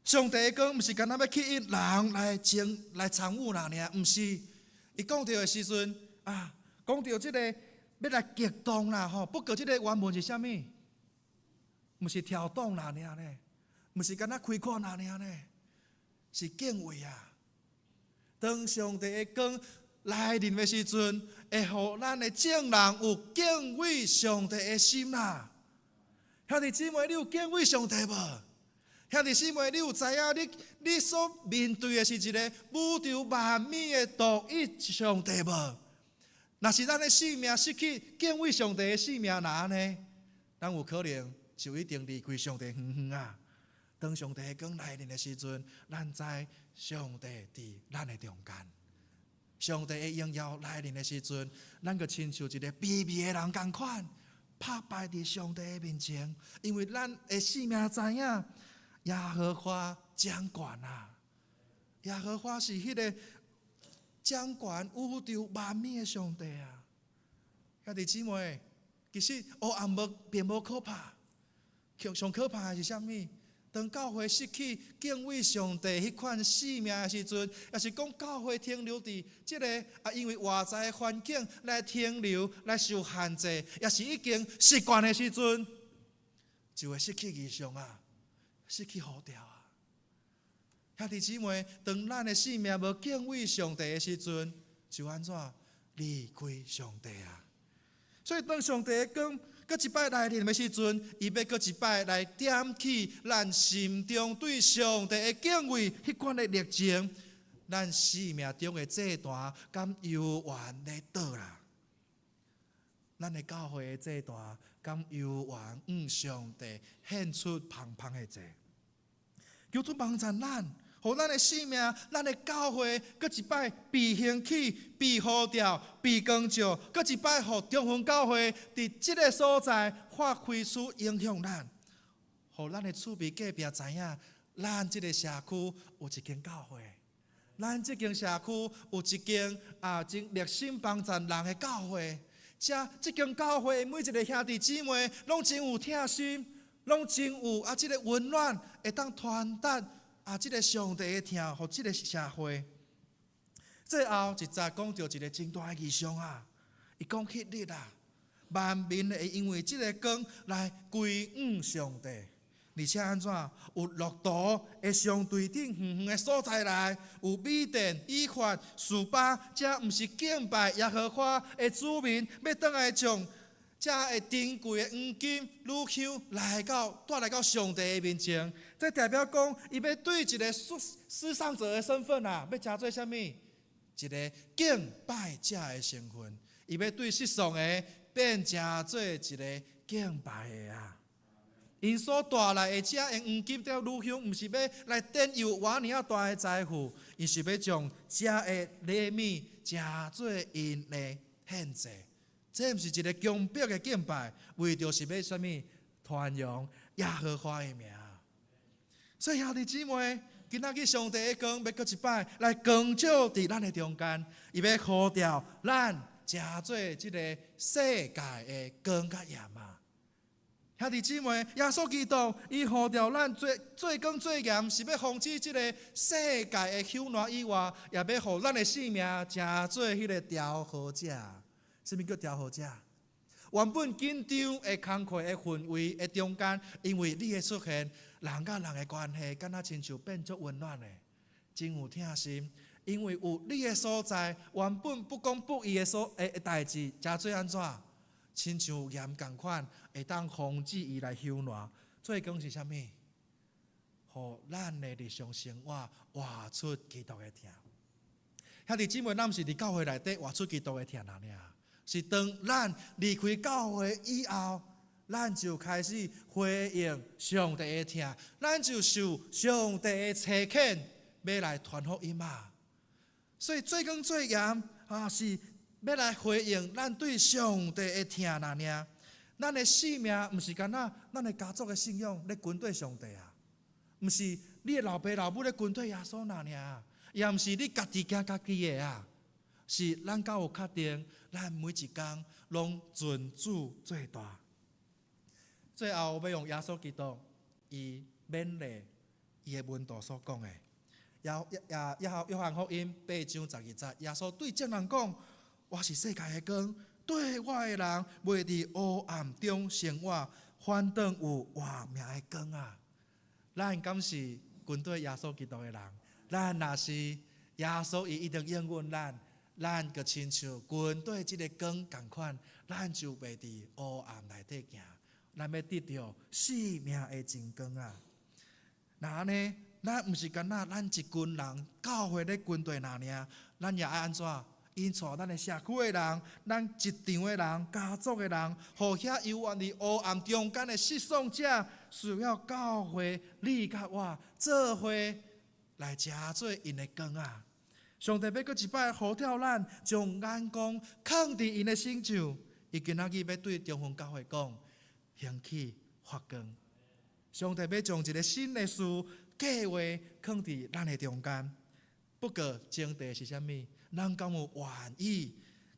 上帝的光毋是干那要吸引人来参与啦尔，毋是。伊讲到的时阵讲到这个要来激动啦不过这个原文是啥物？毋是跳动啦尔呢，毋是干那开阔啦尔呢，是敬畏啊！当上帝的光来临的时阵，会互咱的众人有敬畏上帝的心啦。兄弟姊妹，你有敬畏上帝无？兄弟姊妹，你有知影你所面对的是一个宇宙万美的独一上帝无？若是咱的性命失去敬畏上帝的性命哪呢？咱有可能就一定离开上帝远远啊！当上帝的光来临的时阵，咱知上帝伫咱的中间。上帝的荣耀来临的时阵，咱就亲像一个卑微的人同款，拍败伫上帝的面前，因为咱的性命知影。耶和华掌权啊！耶和华是迄个掌权宇宙万美的上帝啊！兄弟姊妹，其实黑暗并无可怕，上可怕的是啥物？当教会失去敬畏上帝迄款性命的时阵，也是讲教会停留伫即个因为外在的环境来停留来受限制，也是已经习惯的时阵，就会失去义上啊！失去好调啊！兄弟姊妹，当咱的性命无敬畏上帝的时阵，就安怎离开上帝啊？所以当上帝的光搁一摆来临的时阵，伊要搁一摆来点起咱心中对上帝的敬畏迄款的热情，咱生命中的这段敢悠远在倒啦？咱的教会的这段敢悠远向上帝献出芳芳的祭，求主帮助咱，互咱的生命、咱的教会，搁一摆被兴起、被呼召、被光照，搁一摆互中分教会伫这个所在发挥出影响咱，互咱的厝边隔壁知影，咱这个社区有一间教会，咱这间社区有一间真热心帮助人的教会。这间教会每一个兄弟姊妹，拢真有疼心，拢真有这个温暖，会当传达这个上帝的疼，互这个社会。最后一节讲到一个真大的异象啊，伊讲迄日啊，万民会因为这个光来归向上帝。而且安怎有骆驼会上对顶远远的所在来，有米甸、以法、示巴，这毋是敬拜耶和华的子民，要倒来将这会珍贵的黄金、乳香带来到上帝的面前。这代表讲，伊要对一个施丧者的身份啊，要加做啥物？一个敬拜者的身份，伊要对世上的变成做一个敬拜的啊。因所带来的这黄金条乳香，毋是要来典佑偌尔大的财富，伊是要将这的礼物加做因的献祭。这毋是一个强迫的敬拜，为着是要啥物？传扬耶和华的名。所以兄弟姊妹，今仔日上帝的光要搁一摆来光照伫咱的中间，伊要呼召咱加做这个世界的光甲盐啊！兄弟姊妹，耶稣基督伊呼召咱做光做盐，是要防止这个世界的朽烂以外，也要互咱的性命成做迄个调和者。什么叫调和者？原本紧张的工课的氛围的中间，因为你的出现，人甲人的关系，敢若亲像变作温暖的，真有疼心。因为有你的所在，原本不公不义的代志，加做安怎？亲像盐共款，会当防止伊来朽烂。最讲是啥物？互咱的日常生活活出基督的疼。兄弟姊妹，咱毋是伫教会内底活出基督的疼尔，是当咱离开教会以后，咱就开始回应上帝的疼，咱就受上帝的差遣，要来传福音啊。所以做光做盐啊，是要来回应咱对上帝的疼尔。咱的性命毋是干那，咱的家族的信仰咧跟对上帝啊，毋是你的老爸老母咧跟对耶稣尔，也毋是你家己行家己的啊，是咱敢有确定，咱每一工拢尊主最大。最后要用耶稣基督伊勉励伊的门徒所讲的，约翰福音8章12节，耶稣对众人讲：我是世界的光，对我的人袂伫黑暗中生活，反倒有活命的光啊！咱敢是跟对耶稣基督的人？咱若是耶稣，伊一定应允咱，咱就亲像跟对这个光同款，咱就袂伫黑暗内底行，咱要得到生命的真光啊！那安尼，咱毋是干那咱一群人教会咧跟对那尔，咱也爱安怎？因带咱的社区的人，咱一场的人，家族的人，互遐游玩伫黑暗中间的失丧者，需要教会你甲我做伙来加做因的光啊！上帝要搁一摆呼召咱，将眼光放伫因的身上。伊今仔日要对中方教会讲，兴起发光。上帝要将一个新的事计划放伫咱的中间。不过前提是啥物？咱敢有愿意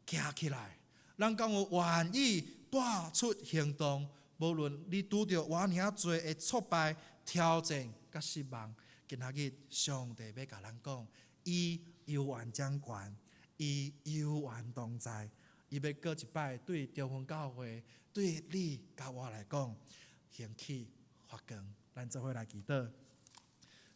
行起来？咱敢有愿意带出行动？无论你拄着偌尔多的挫败、挑战、甲失望，今仔日上帝要甲咱讲，伊有愿掌权，伊有愿同在，伊要过一摆对中方教会、对你甲我来讲，兴起发光。咱做伙来祈祷。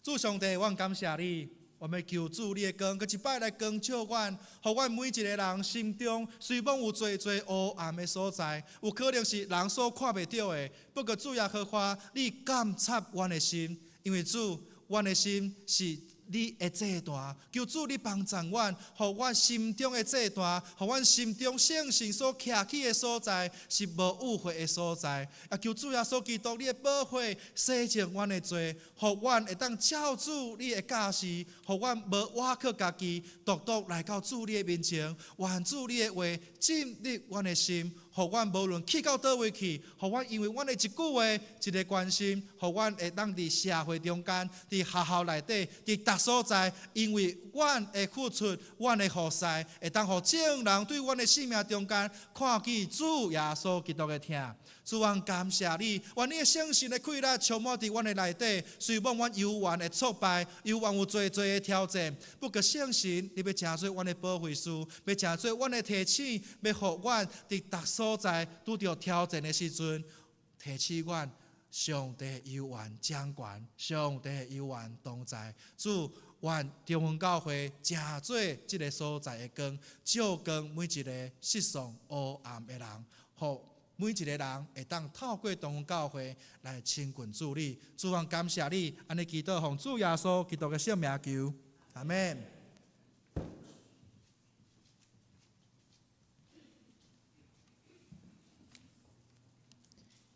主上帝，我感谢你。我们求主你的光，搁一摆来光照阮，互阮每一个人心中虽然有最黑暗的所在，有可能是人所看袂到的。不过主耶和华，你监察阮的心，因为主，阮的心是你的祭坛，求主你帮助阮，互阮心中的祭坛，互阮心中圣性所徛起的所在是无误会的所在。也求主耶稣基督你的保护洗净阮的罪，互阮会当照主你的教示，互阮无瓦靠家己，独独来到主你的面前，愿主你的话进入阮的心，互阮无论去到倒位去，互阮因为阮的一句话、一个关心，互阮会当伫社会中间、伫学校内底、伫逐所在，因为阮的付出、阮的付出，会当互众人对阮的生命中间看见主耶稣基督的疼。主啊，感谢你，愿你的圣神的气力充满伫阮的内底，虽望阮犹原的挫败，犹原有最的挑战，不过圣神，你要成做阮的保惠师，要成做阮的提醒，要互阮伫逐所在拄着挑战的时阵，提醒阮上帝犹原掌权，上帝犹原同在。主，愿中文教会成做这个所在的光，照光每一个失丧黑暗的人，互每一个人会当透过中文教会来亲近主你。主啊，感谢你，安尼祈祷奉主耶稣基督的圣名求，阿门。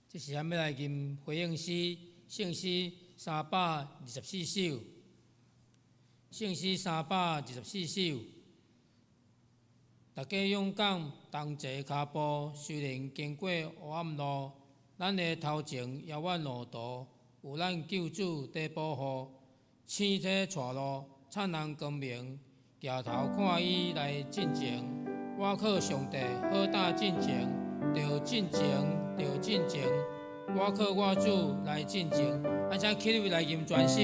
这时阵要来念回应诗，圣诗324首，圣诗324首。大家勇敢，同齐脚步，虽然经过黑暗路，咱的头前遥远路途，有咱救主在保护。星体带路，灿烂光明，举头看伊来进前。我靠上帝好大进前，着进前，着进前。我靠我主来进前，咱请起立来吟全首。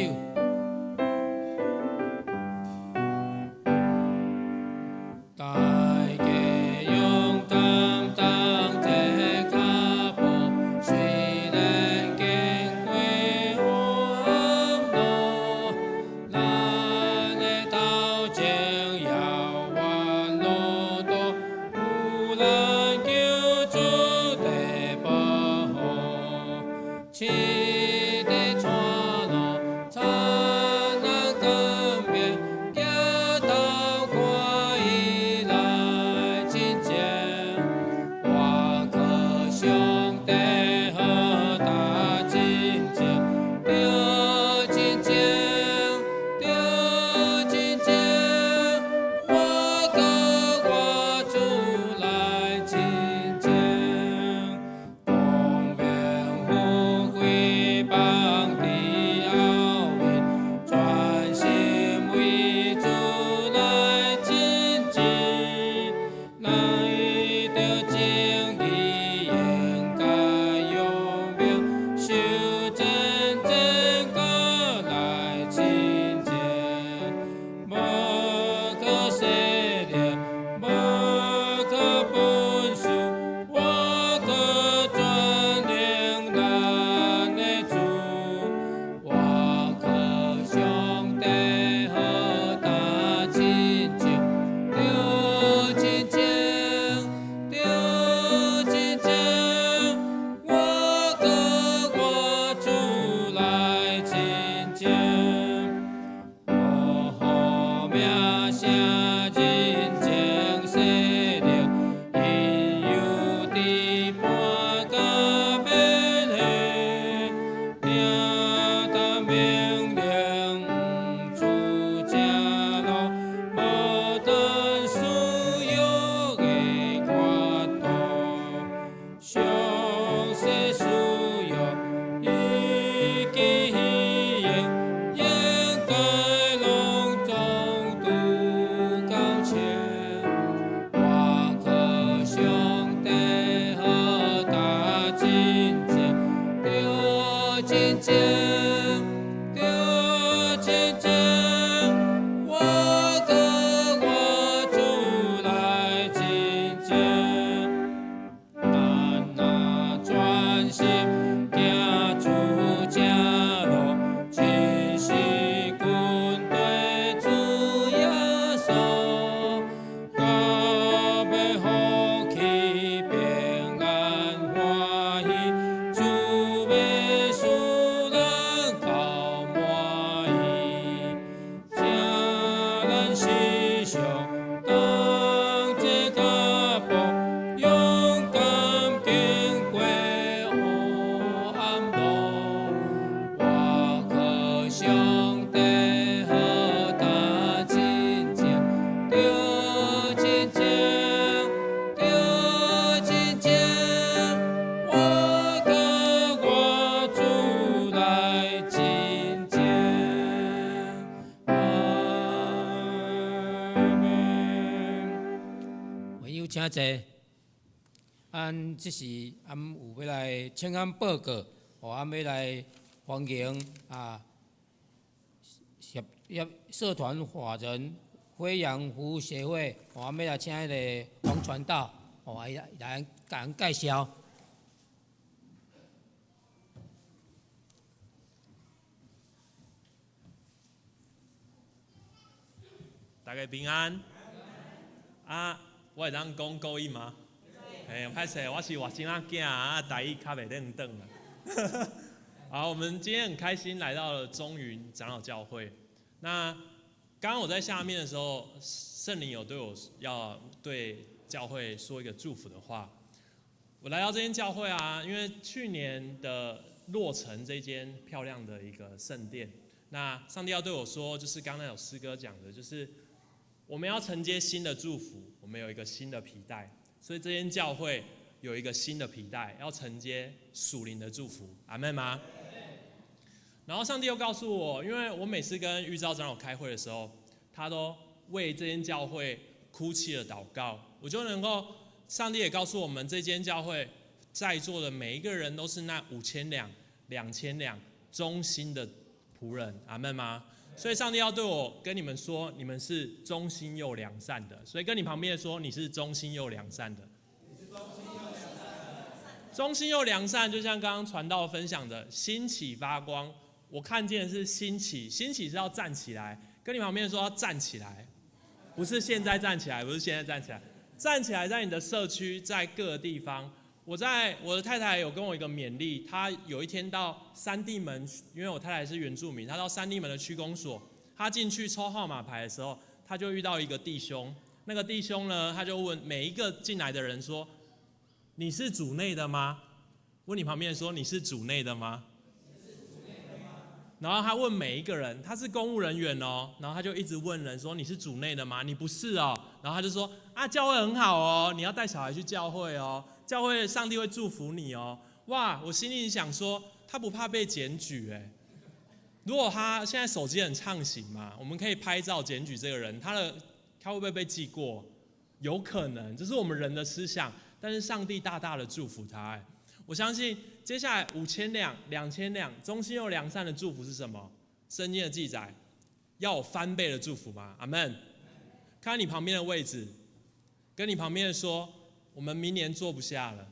请坐。这是有要来请安报告，要来欢迎社团法人飞扬服务协会，要来请迄个王传道，来甲咱介绍。大家平安。我会当讲国语吗？歹势，我是外省仔囝，台语较袂认得了。好，我们今天很开心来到了中云长老教会。那刚刚我在下面的时候，圣灵有对我要对教会说一个祝福的话。我来到这间教会因为去年的落成这间漂亮的一个圣殿，那上帝要对我说，就是刚才有诗歌讲的，就是我们要承接新的祝福，我们有一个新的皮带。所以这间教会有一个新的皮带，要承接属灵的祝福，阿们吗？然后上帝又告诉我，因为我每次跟玉昭长老开会的时候，他都为这间教会哭泣的祷告，我就能够，上帝也告诉我们，这间教会在座的每一个人都是那5000两、2000两忠心的仆人，阿们吗？所以上帝要对我跟你们说，你们是忠心又良善的。所以跟你旁边说，你是忠心又良善的。忠心又良善，就像刚刚传道分享的，兴起发光。我看见的是兴起，兴起是要站起来。跟你旁边说要站起来，不是现在站起来，不是现在站起来，站起来在你的社区，在各个地方。我的太太有跟我一个勉励，她有一天到三地门，因为我太太是原住民，她到三地门的区公所，她进去抽号码牌的时候，她就遇到一个弟兄，那个弟兄呢，他就问每一个进来的人说：“你是主内的吗？”问你旁边说：“你是主内的吗？”然后他问每一个人，他是公务人员哦，然后他就一直问人说：“你是主内的吗？你不是哦。”然后他就说：“教会很好哦，你要带小孩去教会哦，教会上帝会祝福你哦。”哇，我心里想说，他不怕被检举哎？如果他现在手机很畅行嘛，我们可以拍照检举这个人，他会不会被记过？有可能，这是我们人的思想，但是上帝大大的祝福他哎。我相信接下来5000两、2000两，忠心又良善的祝福是什么？圣经的记载要有翻倍的祝福吗？阿们。看你旁边的位置，跟你旁边的说，我们明年坐不下了。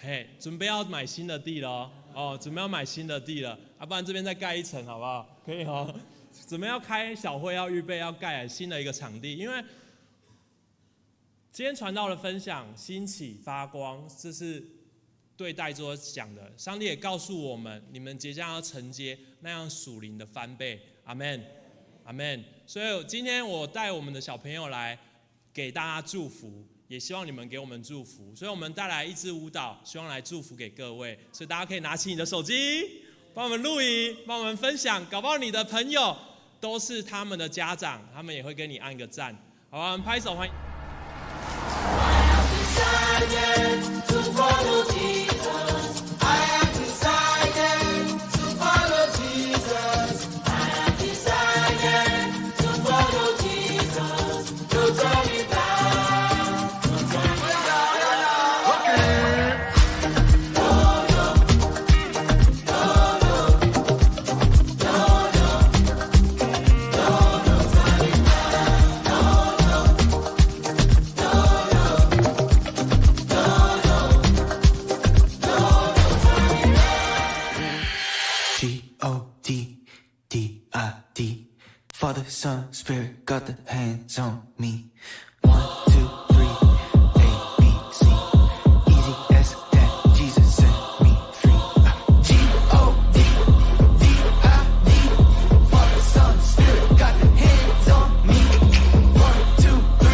嘿，准备要买新的地了哦，准备要买新的地了，不然这边再盖一层好不好？可以哦。准备要开小会，要预备要盖新的一个场地，因为今天传道的分享，兴起发光，这是对在座讲的。上帝也告诉我们，你们即将要承接那样属灵的翻倍。阿们，阿们。所以今天我带我们的小朋友来给大家祝福，也希望你们给我们祝福。所以我们带来一支舞蹈，希望来祝福给各位。所以大家可以拿起你的手机，帮我们录影，帮我们分享。搞不好你的朋友都是他们的家长，他们也会跟你按个赞。好吧，我们拍手欢迎。To follow Jesus, I have decided to follow Jesus. I have decided to follow Jesus. No turning back, no turning back. Okay. No, no, no, no, no, no, no turning back. No, no, no, no. G-O-D-D-I-D. Father, Son, Spirit, got the hands on me. 1, 2, 3, A, B, C. Easy as that, Jesus set me free. G-O-D-D-I-D. Father, Son, Spirit, got the hands on me. 1, 2, 3,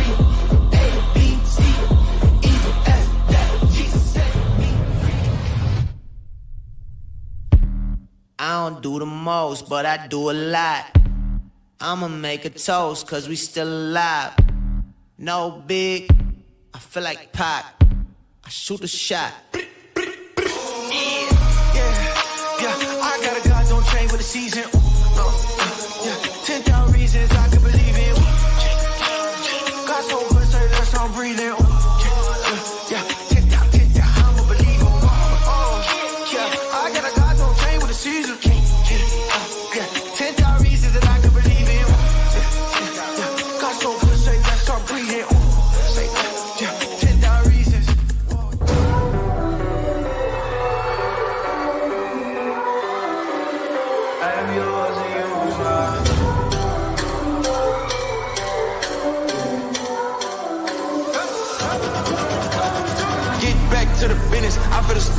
A, B, C. Easy as that, Jesus set me free. I don't do the most, but I do a lot. I'ma make a toast, cause we still alive. No big, I feel like Pac. I shoot a shot. Yeah, I got a God, don't trade with the season. Yeah, 10,000 reasons I could believe it. God's so good,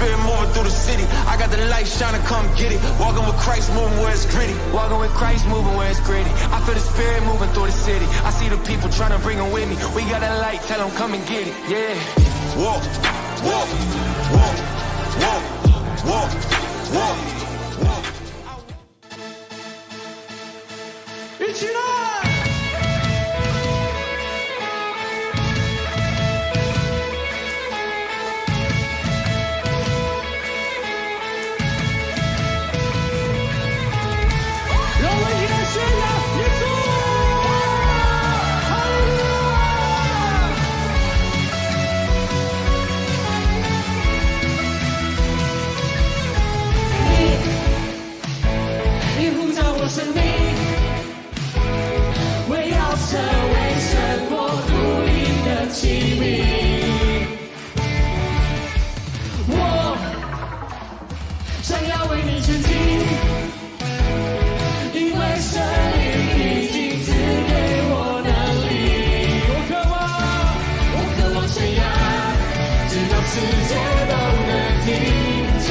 Spirit moving through the city. I got the light shining, come get it. Walking with Christ, moving where it's gritty. Walking with Christ, moving where it's gritty. I feel the Spirit moving through the city. I see the people trying to bring them with me. We got a light, tell them come and get it. Yeah. Walk, walk, walk, walk, walk, walk, walk. 一起来！让我们一起来宣扬耶稣！哈利路你呼召我生命，为要成为神国独立的器皿。我想要为你前进，因为神灵已经赐给我能力。我渴望宣扬，直到世界都能听见。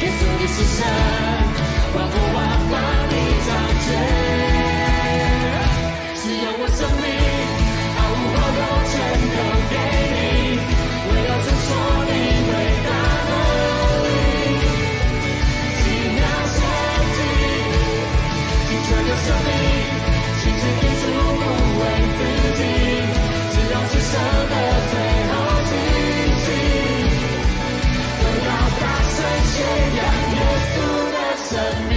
耶稣你是神，万国万邦你掌权，使用我生命，毫无保留全都给你，我要承受你伟大能力，奇妙神迹，尽全的生命，亲自给主不为自己，只要是神的最后气息，都要大声宣扬耶稣的生命。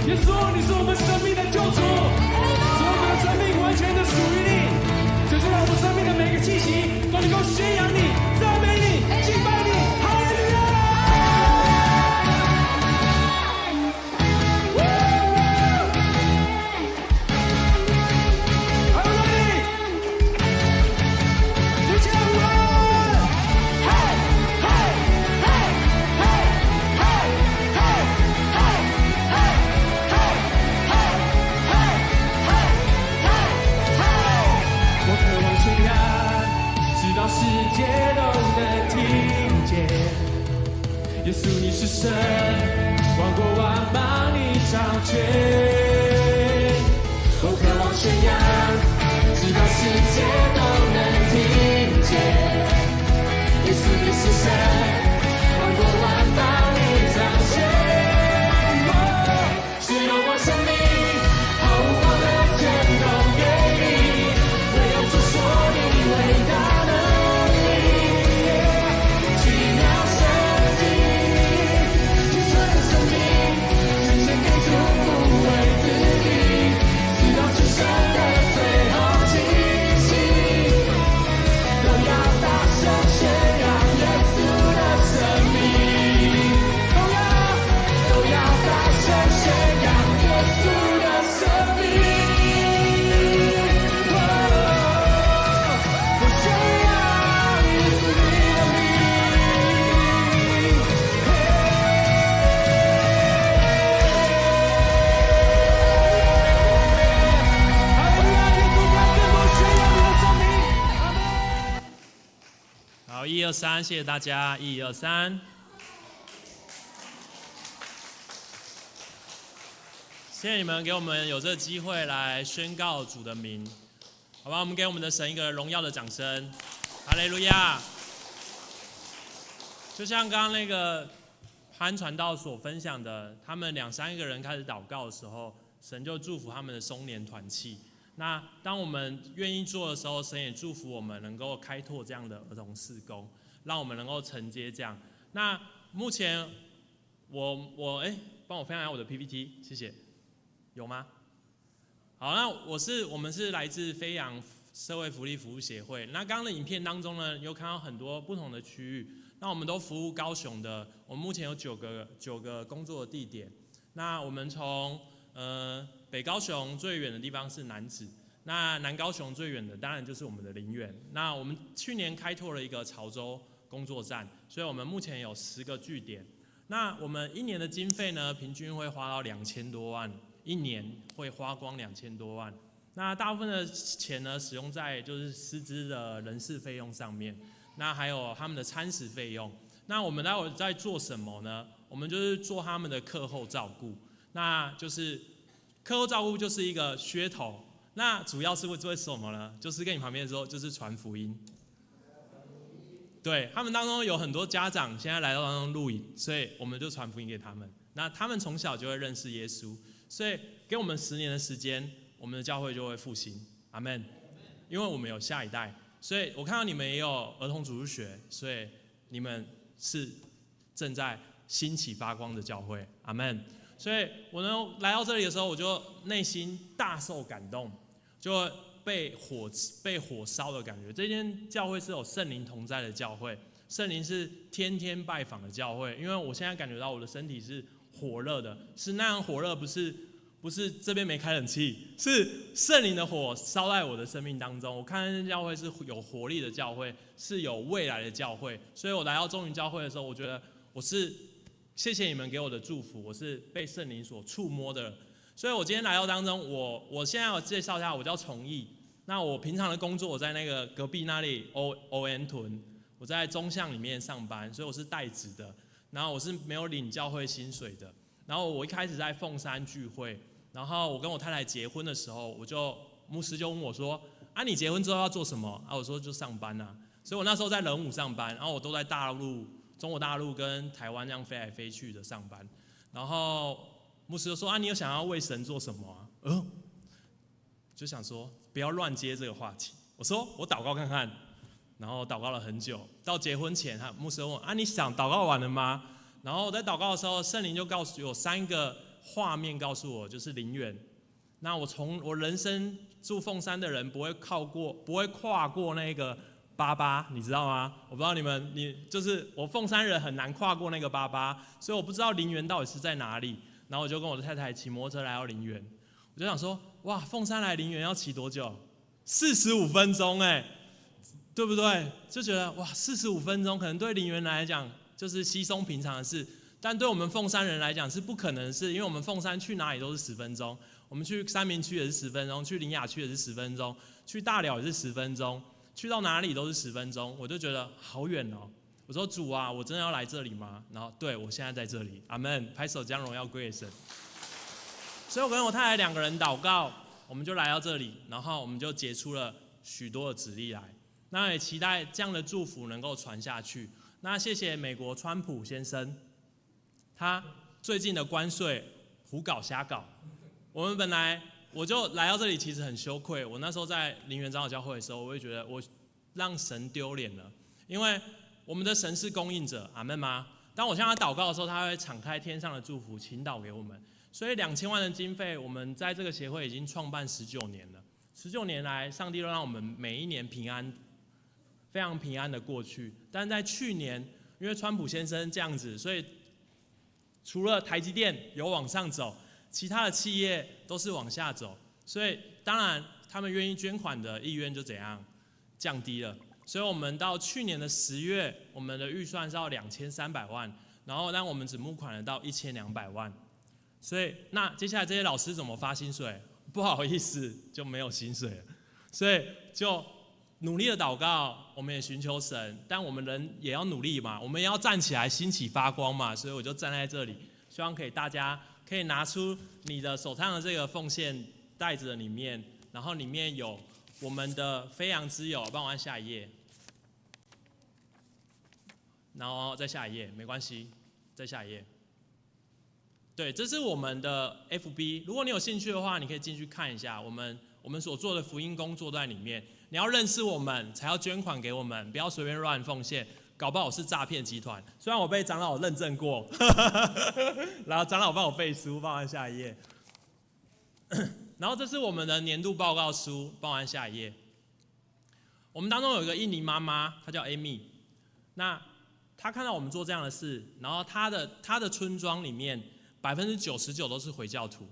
耶稣，你是我们生命的救主，使我们的生命完全的属于你，就是让我们生命的每个气息都能够宣扬你、赞美你、敬拜你，哈利路亚！Are you ready？ 一起来舞啊！嘿，嘿，嘿，嘿，嘿，嘿，嘿，我渴望宣扬，直到世界都能听见。耶稣你是神，万国万邦你掌权。我渴望宣扬，直到世界都能听见。耶稣你是神，万国万邦你掌权。使用我生命，毫无保留全都给你，我要诉说你伟大能力，奇妙神迹，精纯的生命，呈现给主不为自己，直到是神的最后气息，都要大声宣扬耶稣的生命，都要大声宣扬耶稣的生命。我宣扬耶稣你的名。哈利路亚！耶稣，让更多宣扬你的生命。阿门。好，1、2、3，谢谢大家，1、2、3。谢谢你们给我们有这个机会来宣告主的名，好吧？我们给我们的神一个荣耀的掌声，哈利路亚！就像刚刚那个潘传道所分享的，他们2、3个人开始祷告的时候，神就祝福他们的松年团契。那当我们愿意做的时候，神也祝福我们能够开拓这样的儿童事工，让我们能够承接这样。那目前帮我分享一下我的 PPT， 谢谢。有吗？好，那我们是来自飞扬社会福利服务协会。那刚刚的影片当中呢，有看到很多不同的区域。那我们都服务高雄的，我们目前有9个工作的地点。那我们从北高雄最远的地方是楠梓，那南高雄最远的当然就是我们的林园。那我们去年开拓了一个潮州工作站，所以我们目前有10个据点。那我们1年的经费呢，平均会花到2000多万。1年会花光2000多万，那大部分的钱呢，使用在就是师资的人事费用上面。那还有他们的餐食费用。那我们待会在做什么呢？我们就是做他们的课后照顾。那就是课后照顾就是一个噱头。那主要是会做什么呢？就是跟你旁边说，就是传福音。对，他们当中有很多家长现在来到当中录影，所以我们就传福音给他们。那他们从小就会认识耶稣，所以给我们10年的时间，我们的教会就会复兴。阿们。因为我们有下一代，所以我看到你们也有儿童主日学，所以你们是正在兴起发光的教会。阿们。所以我能来到这里的时候，我就内心大受感动，就被火烧的感觉。这间教会是有圣灵同在的教会，圣灵是天天拜访的教会。因为我现在感觉到我的身体是火热的，是那样火热，不是这边没开冷气，是圣灵的火烧在我的生命当中。我看这教会是有活力的教会，是有未来的教会。所以我来到中云教会的时候，我觉得我是谢谢你们给我的祝福，我是被圣灵所触摸的。所以我今天来到当中，我现在要介绍一下，我叫崇义。那我平常的工作，我在那个隔壁那里 ON 屯，我在中巷里面上班，所以我是代职的。然后我是没有领教会薪水的。然后我一开始在凤山聚会，然后我跟我太太结婚的时候，牧师就问我说：“啊，你结婚之后要做什么？”啊，我说就上班啊。所以我那时候在仁武上班，然后我都在中国大陆跟台湾这样飞来飞去的上班。然后牧师就说：“啊，你有想要为神做什么啊？”就想说不要乱接这个话题。我说我祷告看看，然后祷告了很久。到结婚前，牧师问我：“啊，你想祷告完了吗？”然后我在祷告的时候，圣灵就告诉我3个画面，告诉我就是陵园。那我人生住凤山的人不会跨过那个88，你知道吗？我不知道就是我凤山人很难跨过那个88，所以我不知道陵园到底是在哪里。然后我就跟我的太太骑摩托车来到陵园，我就想说，哇，凤山来陵园要骑多久？45分钟对不对？就觉得哇，45分钟可能对陵园来讲就是稀松平常的事，但对我们凤山人来讲是不可能的事，因为我们凤山去哪里都是10分钟，我们去三民区也是10分钟，去苓雅区也是10分钟，去大寮也是10分钟，去到哪里都是10分钟，我就觉得好远哦。我说主啊，我真的要来这里吗？然后对，我现在在这里，阿们，拍手将荣耀归给神。所以我跟我太太2个人祷告，我们就来到这里，然后我们就结出了许多的子粒来。那也期待这样的祝福能够传下去。那谢谢美国川普先生，他最近的关税胡搞瞎搞。我就来到这里，其实很羞愧。我那时候在林园长老教会的时候，我会觉得我让神丢脸了，因为我们的神是供应者，阿们吗？当我向他祷告的时候，他会敞开天上的祝福，倾倒给我们。所以2000万的经费，我们在这个协会已经创办19年了。19年来，上帝都让我们每一年平安，非常平安的过去。但在去年，因为川普先生这样子，所以除了台积电有往上走，其他的企业都是往下走。所以当然，他们愿意捐款的意愿就怎样降低了。所以我们到去年的10月，我们的预算是要2300万，然后但我们只募款了到1200万。所以那接下来这些老师怎么发薪水？不好意思，就没有薪水了。所以就努力的祷告，我们也寻求神，但我们人也要努力嘛，我们也要站起来兴起发光嘛。所以我就站在这里，希望大家可以拿出你的手上的这个奉献袋子的里面，然后里面有我们的飞扬之友，帮我按下一页，然后再下一页，没关系，再下一页。对，这是我们的 FB， 如果你有兴趣的话，你可以进去看一下，我们所做的福音工作都在里面。你要认识我们，才要捐款给我们，不要随便乱奉献，搞不好是诈骗集团。虽然我被长老认证过，然后长老帮我背书，帮我按下一页。然后这是我们的年度报告书，帮我按下一页。我们当中有一个印尼妈妈，她叫 Amy， 那她看到我们做这样的事，然后她的村庄里面99%都是回教徒，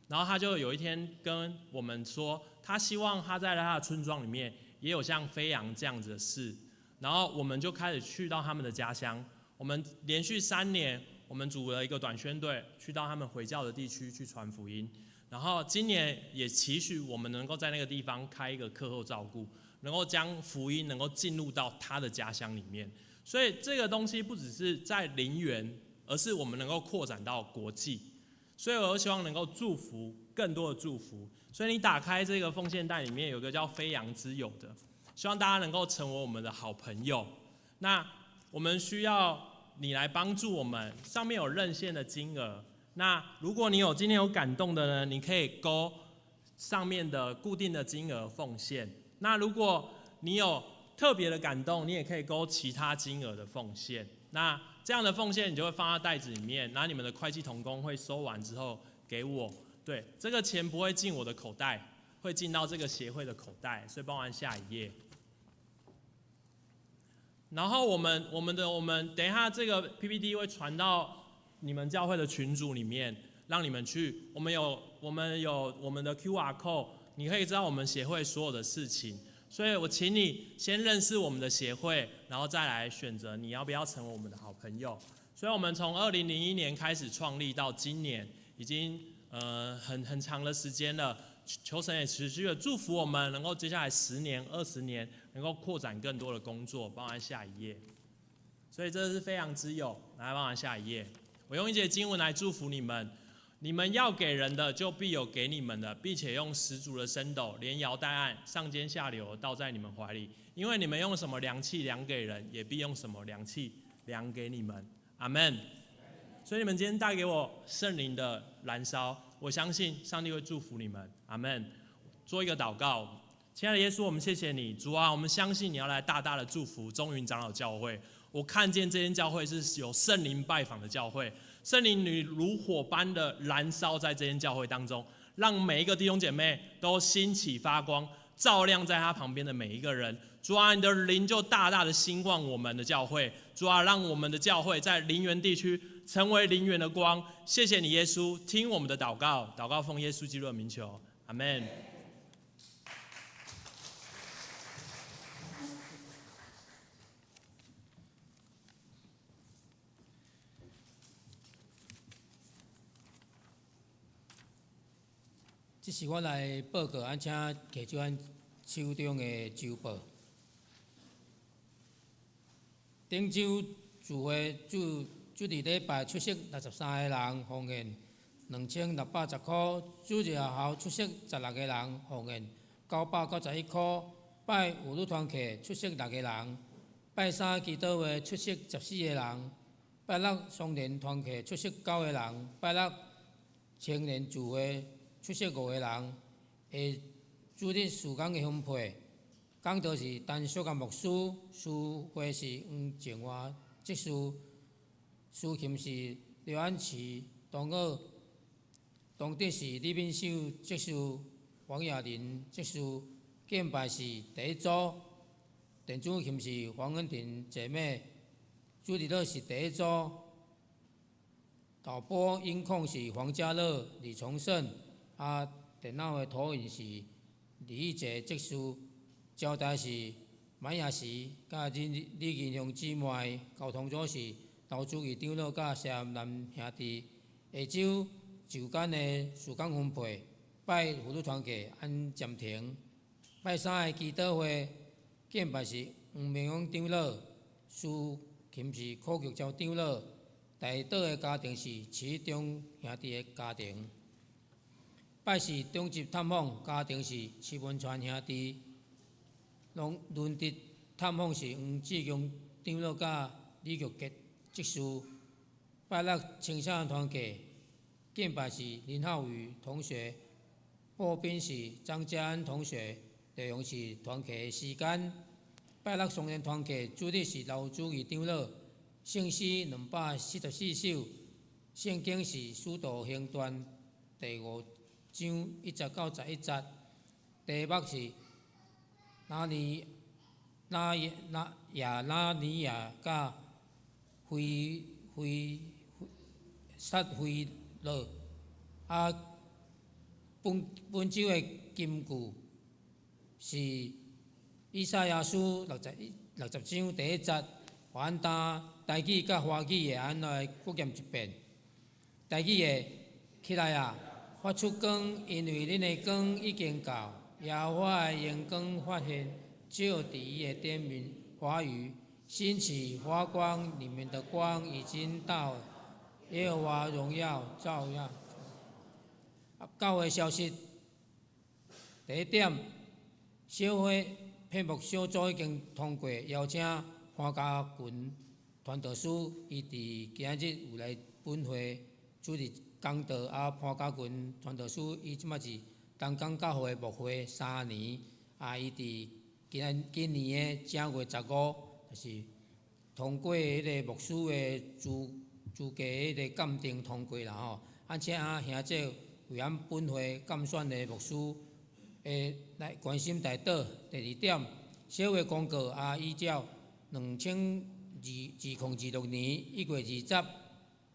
然后她就有一天跟我们说，她希望她在她的村庄里面也有像飞扬这样子的事，然后我们就开始去到他们的家乡，我们连续3年，我们组了一个短宣队，去到他们回教的地区去传福音。然后今年也期许我们能够在那个地方开一个课后照顾，能够将福音能够进入到他的家乡里面。所以这个东西不只是在林园，而是我们能够扩展到国际。所以我希望能够祝福更多的祝福。所以你打开这个奉献袋里面有个叫飞扬之友的，希望大家能够成为我们的好朋友。那我们需要你来帮助我们，上面有认现的金额。那如果你今天有感动的呢，你可以勾上面的固定的金额奉献。那如果你有特别的感动，你也可以勾其他金额的奉献。那这样的奉献你就会放在袋子里面，然后你们的会计同工会收完之后给我。对，这个钱不会进我的口袋，会进到这个协会的口袋，所以帮我下一页。然后我们等一下这个 PPT 会传到你们教会的群组里面，让你们去。我们有我们的 QR code， 你可以知道我们协会所有的事情。所以我请你先认识我们的协会，然后再来选择你要不要成为我们的好朋友。所以我们从2001年开始创立到今年，已经很长的时间了。求神也持续的祝福我们，能够接下来10年、20年，能够扩展更多的工作。帮我下一页。所以这是非常之友，来帮我下一页。我用一节经文来祝福你们。你们要给人的，就必有给你们的，并且用十足的升斗，连摇带按，上尖下流，倒在你们怀里。因为你们用什么量器量给人，也必用什么量器量给你们。阿们。所以你们今天带给我圣灵的燃烧，我相信上帝会祝福你们。阿们。做一个祷告，亲爱的耶稣，我们谢谢你，主啊，我们相信你要来大大的祝福中云长老教会。我看见这间教会是有圣灵拜访的教会，圣灵你如火般的燃烧在这间教会当中，让每一个弟兄姐妹都兴起发光，照亮在他旁边的每一个人。主啊，你的灵就大大的兴旺我们的教会。主啊，让我们的教会在林园地区成为林园的光。谢谢你耶稣，听我们的祷告，祷告奉耶稣基督的名求，阿们。这是我来报告，请摕出咱手中的周报。顶周聚会主日礼拜出席63个人，奉献2610块；主日后出席16个人，奉献991块；拜妇女团契出席6个人；拜三祈祷会出席14个人；拜六双联团契出席9个人；拜六青年聚会出席5个人。下主日4天的分配，讲道是陈淑干牧师，司会是黄静华执事，司琴是刘安琪，同学同德是李敏秀执事，王亚玲执事，敬拜是第一组，电子琴是黄恩婷姐妹，主日乐是第一组，导播音控是黄家乐、李崇胜。电脑的投影是李义杰执事，招待是马雅琪，甲李金雄姊妹，交通组是投资议长老甲谢南兄弟。下周就间的4天分配，拜妇女团契安占庭，拜三的祈祷会，敬拜是黄明勇长老，司琴是柯玉昭长老，大岛的家庭是启中兄弟的家庭。拜是中级探访，家庭是徐文川兄弟；伦德探访是黄志强长老甲李玉杰执事。拜六青少年团契，敬拜是林浩宇同学，播宾是张家安同学，内容是团契的时间。拜六双联团契主日是老主义长老，圣诗244首，圣经是使徒行传第5章1节到11节，题目是拿尼亚甲撒菲勒。本周的金句是以赛亚书60章第1节，凡台语甲华语的安来复验一遍。台语的起来啊！发出光，因为恁的光已经到，耶和华的阳光发现，就伫伊的灯明华语，兴起发光，你们的光已经到，耶和华荣耀照耀。教会消息，第一点，小会配牧小组已经通过邀请潘家群传道师，伊伫今日有来本会主持讲道，潘家群传道师伊即马是东港教会牧会3年，伊伫今年的正月15，就是通过迄个牧师的资格迄个鉴定通过啦吼。且兄弟为咱本会监选的牧师，来关心大道。第二点，小会公告依照2026年1月20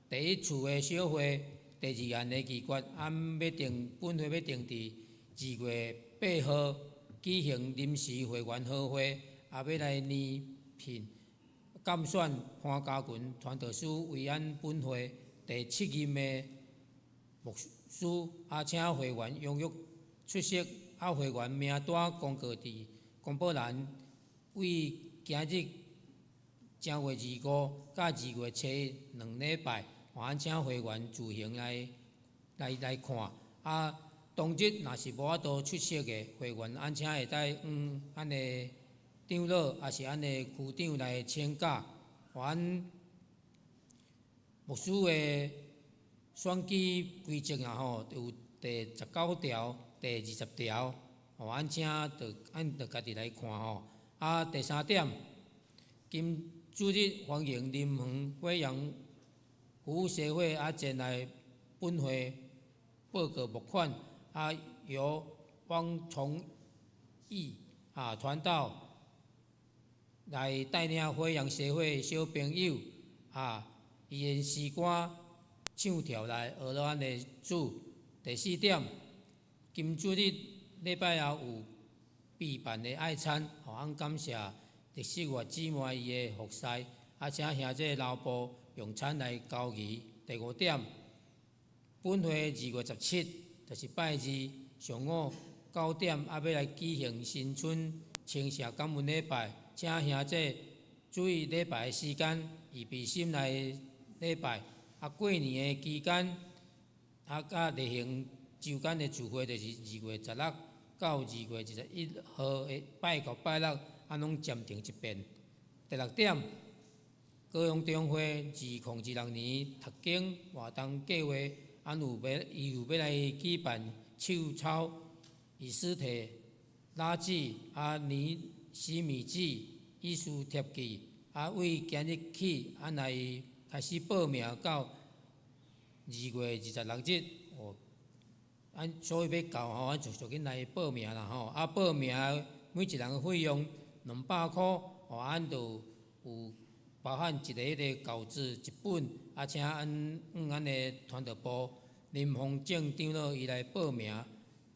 第一次的小会第2案的议决，要定本会要定伫2月8号举行临时会员好会，要来拟聘监选潘家群传道师为咱本会第7任的牧师，请会员踊跃出席。会员名单公告伫公布栏，为今日正月25甲2月7日2礼拜，咱请会员自行来看。当日若是无法度出席的会员，咱请会使咱的长老，也是咱的区长来请假。咱牧师的选举规则有第19条、第20条，咱请着家己来看吼。第3点，今主日欢迎林园惠阳服务协会前来本会报告募款，由汪崇义传道来带领惠阳协会小朋友伊的诗歌唱跳来学咱的主。第4点，今主日礼拜后有必办的爱餐，咱感谢第4月姊妹伊的服侍，请兄弟老婆用餐来交易。第5点，本会2月17，就是拜日上午9点，要来举行新春清社感恩礼拜，请兄弟注意礼拜的时间，预备心来礼拜。过年的期间，例行周间的聚会，就是2月16到2月11号的拜5、拜6，拢暂停一遍。第6点，高雄中会2016年读经活动计划，伊有要来举办手抄以斯帖、拉记、尼西米记、以斯帖记，为今日起，来开始报名到2月26日。所以要到咱就紧来报名啦吼。报名每一人的费用200块，咱就有包含一个迄个稿子1本，请咱的传道部林凤正长老伊来报名。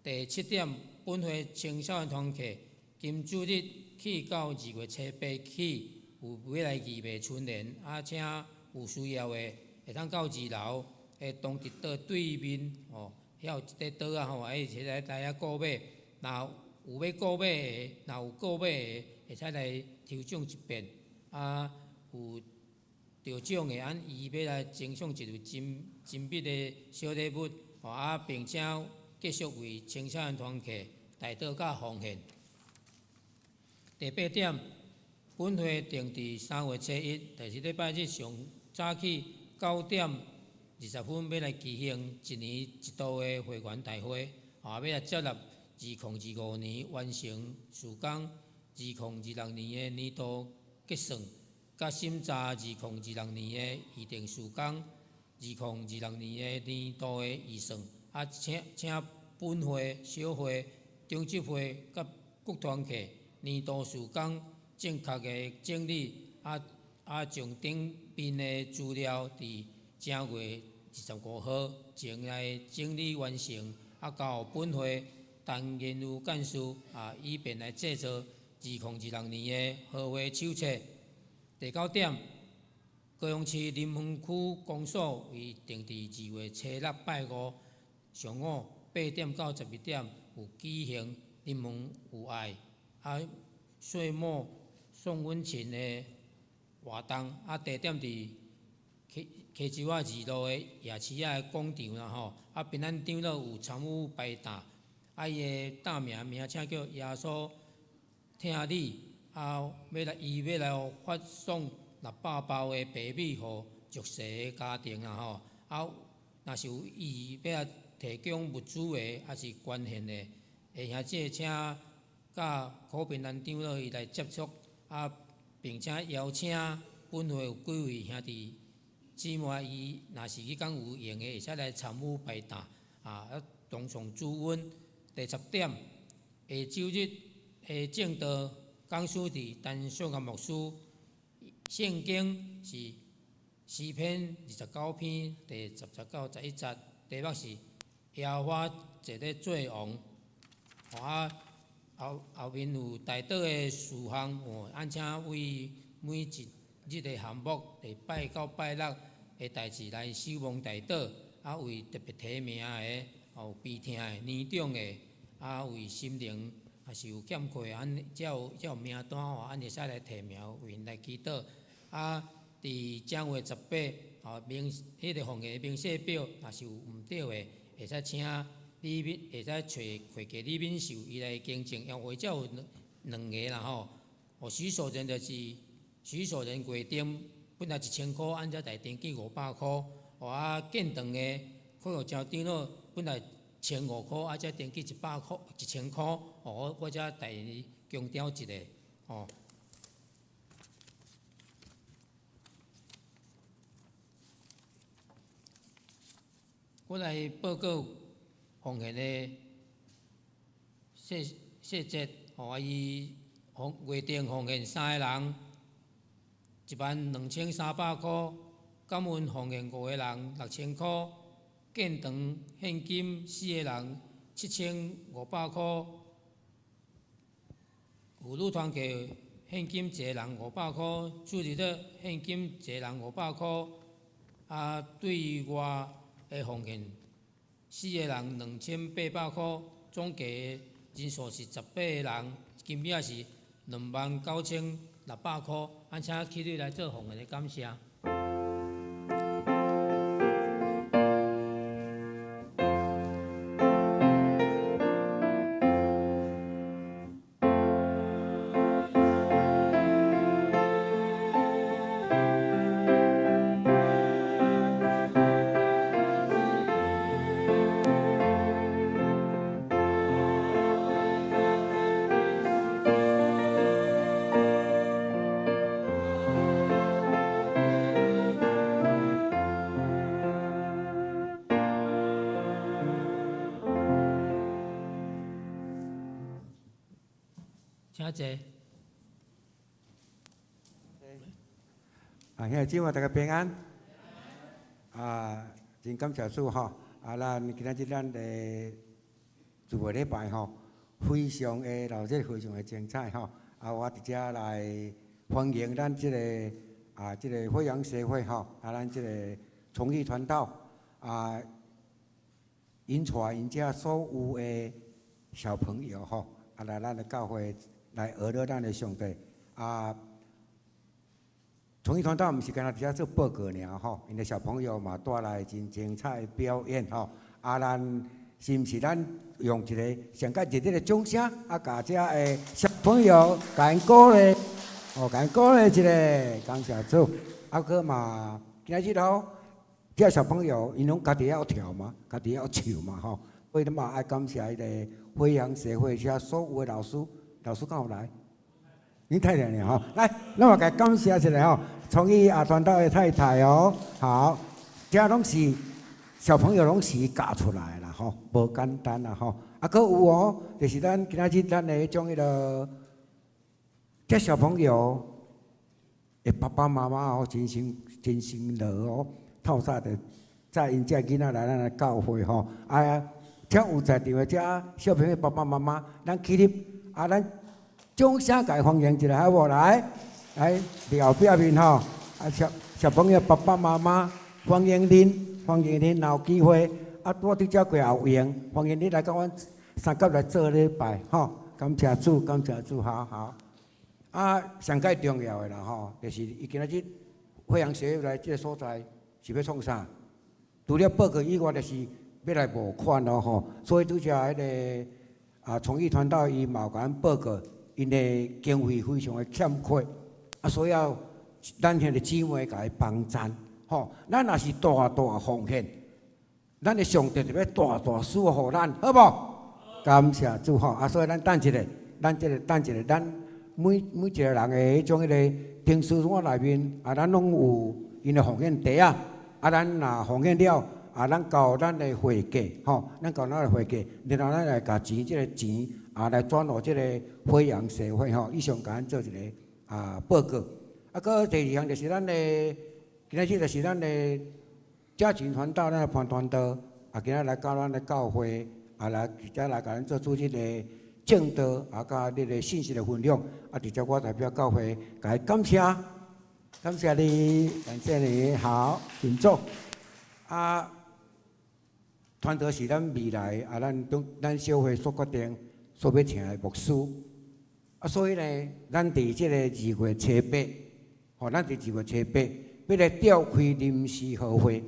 第7点，本会青少年团契今主日起到2月7、8起有要来义卖春联，请有需要的会当到2楼的东直道对面遐有一块岛会来购买。若有要购买的，若有购买的，会使来抽奖一遍。有得奖的，伊要来赠送一位金币的小礼物，并且继续为青少年团契大道甲奉献。第8点，本会定伫3月7日，就是礼拜日上早起9点20分，要来举行1年1度的会员大会，要来接纳2025年完成事工，2026年的年度结算，甲审查2026年的预定事工，2026年的年度的预算，请本会、小会、中执会甲各团契年度事工正确的整理，将顶边的资料伫正月25号前来整理完成，交本会当研究干事，以便来制作2026年的好会手册。第9点，高雄市林园区公所为定伫2月7、6、拜5上午8点到12点有举行林园有爱，岁末送温情的活动，地点伫溪洲2路的夜市的广场啦吼。槟榔场了有参与摆搭，伊的大名称叫耶稣听你，要来发送600包的白米予弱势的家庭啦吼。若是有意要提供物资的，还是捐献的，兄弟请甲苦平安长老伊来接触，并且邀请本会有几位兄弟姊妹，伊若是迄讲有闲的，会使来参与摆搭，同场助温。第10点，下周日下正道讲师伫陈秀岩牧师，圣经是诗篇29篇第19、11节，题目是耶和华坐咧做王。后面有大道的事项，按请为每一日的项目，第拜到拜六的代志来守望大道，为特别提名的、有悲痛的、年长的，为心灵也是有欠缺，才有名单安会使来提名，为因来祈祷。伫正月18，迄个奉献名册表，若是有毋对的，会使请李敏，会使找会计李敏秀伊来更正。或者有2个啦吼，许所人就是许所人月顶本来1000块，按照来登记500块，建堂的课后招长老本来1500块，按照登记100块1000块，我则大强调一下吼。我来报告奉献的细节，伊月定奉献3个人，12300块；感恩奉献5个人，6000块；建堂现金4个人，7500块；妇女团契现金1个人500块；主日日现金1个人500块。对外的奉献4个人2800块，总计人数是18个人，金额是29600块。请起立来做奉献的感谢。请坐。兄弟姊妹大家平安。真感谢主吼。咱今仔日咱的主日礼拜吼，非常的热闹，非常的精彩吼。我伫遮来欢迎咱即个惠阳社会吼，咱即个崇义传道引带因遮所有的小朋友吼，来咱的教会。来学了咱的上帝崇义传道毋是干那伫遮做报告尔吼，因的小朋友嘛带来真精彩的表演吼。咱是毋是咱用一个上较热烈的掌声甲遮的小朋友甲因鼓励，甲因鼓励一下，感谢主。佫嘛，今仔日遮小朋友因拢家己要跳嘛，家己要唱嘛吼。所以嘛爱感谢迄个惠阳社会遮所有的老师。老师敢有来？你太太了吼，来，咱嘛甲感谢一下吼，崇义传道的太太哦，好，这拢是小朋友拢是教出来啦吼，无简单啦吼，佫有哦，就是咱今仔日咱的迄种这小朋友的爸爸妈妈哦，真心乐哦，透早的载因遮囡仔来咱的教会吼，遮有在场的遮小朋友爸爸妈妈，咱起立。咱掌声甲欢迎一下，好无？来后壁面吼，小朋友爸爸妈妈欢迎恁，若有机会，我伫遮过后迎，欢迎你来甲阮三甲来做礼拜，吼！感谢主，好。上介重要的啦吼，就是伊今仔日惠阳学院来这个所在是要创啥？除了报告以外，就是要来募款咯吼。所以拄则迄个创意团队伊嘛有甲咱报告，因的经费非常的欠缺，所以要咱遐个姊妹甲伊帮衬吼。咱若是大奉献，咱的上帝就要大赐福互咱，好无？感谢主吼！所以咱等一下，咱每一个人的迄种迄个听书馆内面，咱拢有因的奉献袋啊，咱若奉献了，咱交咱的会计吼，咱交咱的会计，然后咱来甲钱，即个钱来转互即个惠阳社会吼，以上甲咱做一个报告。搁第二项就是咱的，今仔日就是咱的家庭传道，咱的潘传道，今仔来到咱的教会，来直接来甲咱做出即个正道，甲你个信息的分享，直接我代表教会，甲伊感谢你，感谢你，好，请坐。传道是咱未来咱小会所决定所要请的牧师，所以呢，咱伫即个2月初8，咱伫2月初8要来召开临时和会。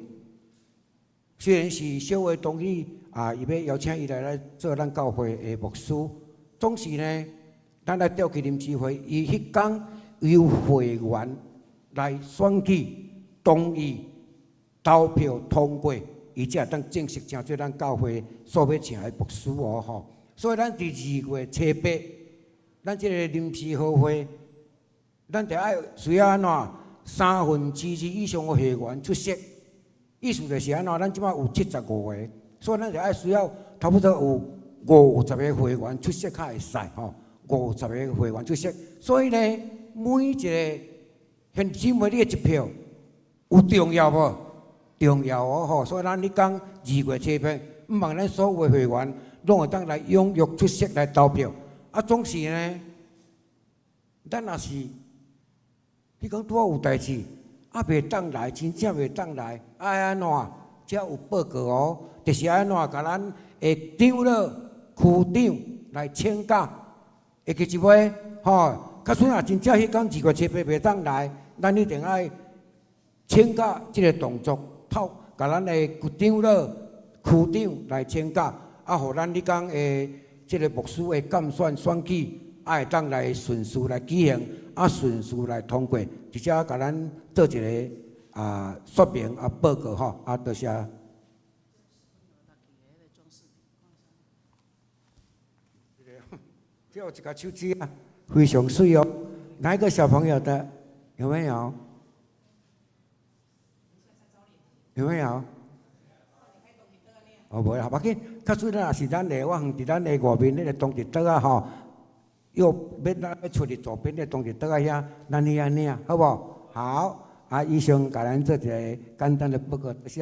虽然是小会同意伊要邀请伊来做咱教会的牧师，总是呢，咱来召开临时会，伊迄天由会员来选举同意投票通过，伊才当正式成做咱教会所要请的牧师吼。所以咱伫2月初8，咱即个临时和会，咱得爱需要安怎2/3以上的会员出席。意思就是安怎，咱即摆有75个，所以咱就爱需要差不多有50个会员出席才会使吼，50个会员出席。所以呢，每一个现姊妹你的一票有重要无？重要哦吼！所以咱你讲2月初8，毋望咱所有的会员拢会当来踊跃出席来投票。总是呢，咱若是你讲拄好有代志。袂当来，真正袂当来，爱安怎才有报告哦？就是安怎甲咱的长老、区长来请假，会记一尾吼。假使若真正迄天2月初8袂当来，咱一定爱请假即个动作，甲咱的长老、区长来请假，互咱迄天的即个牧师的监选举，会当来顺序来举行，顺序来通过。直接甲咱做一个说明报告吼，多谢。这有一个手机非常水哦，哪一个小朋友的有没有？有没有？无啦，无要紧。较水咱也是咱的，我远伫咱的外面那个东直岛吼。要出去左边的东西倒在遐，咱去遐领，好无？好，以上甲咱做一个简单的报告，多谢。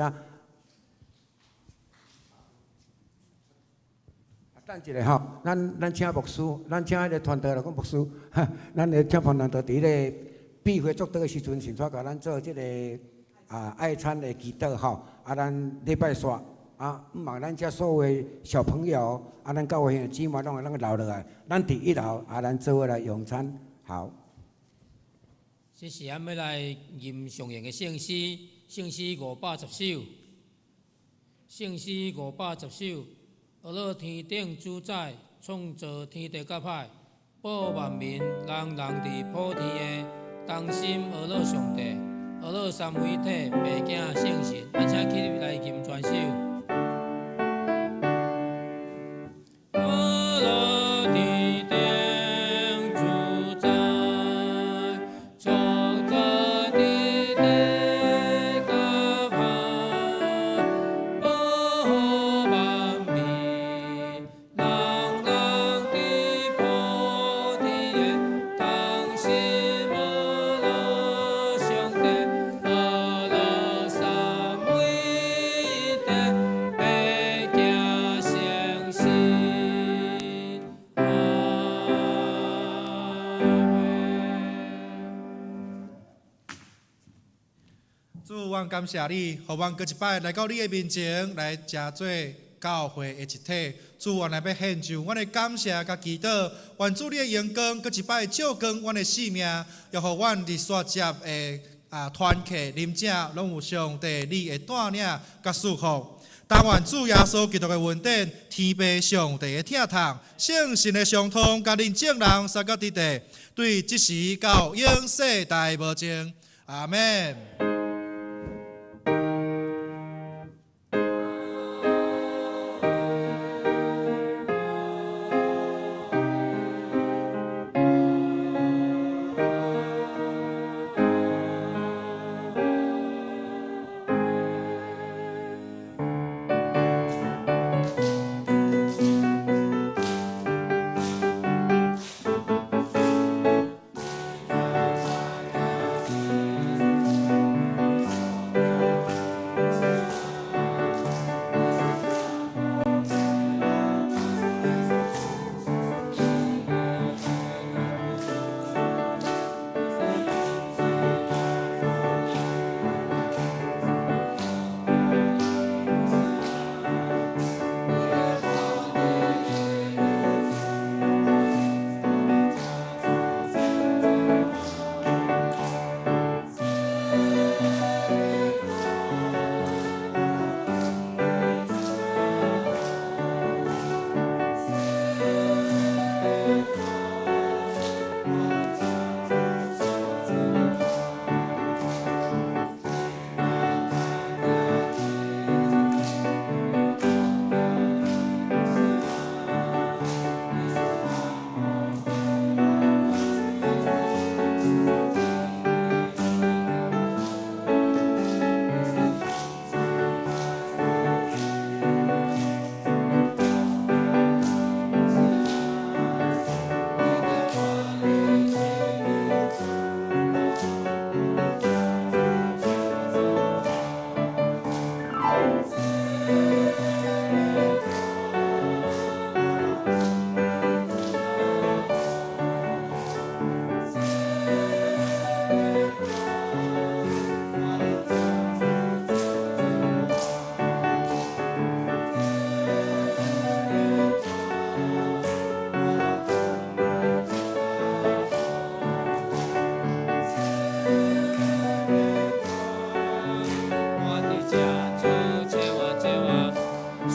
等一下吼，咱请牧师，咱请迄个团队来讲牧师，咱的请团队伫咧闭会作祷的时阵，先带甲咱做即个爱餐的祈祷吼，咱礼拜煞。毋望咱遮所有的小朋友，咱教会的姊妹拢会留落来，咱伫1楼，咱做伙来用餐。好。这是咱要来吟上言的圣诗，圣诗510首，圣诗510首。阿拉天顶主宰，创造天地甲歹，保万民，人伫普天的，当心阿拉上帝，阿拉三位一体，白镜圣神，请起来吟全首。感谢你，互阮搁一摆来到你的面前来食做教会的一体。主，我来要献上阮的感谢甲祈祷，愿主你的阳光，搁一摆照光阮的生命，也互阮伫煞接的团客啉者，拢有上帝你的带领甲祝福。但愿主耶稣基督的恩典、天父上帝的疼痛、圣神的相通，甲恁众人三角伫地，对即时到永世代无尽。阿门。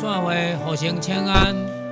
善会互成请安。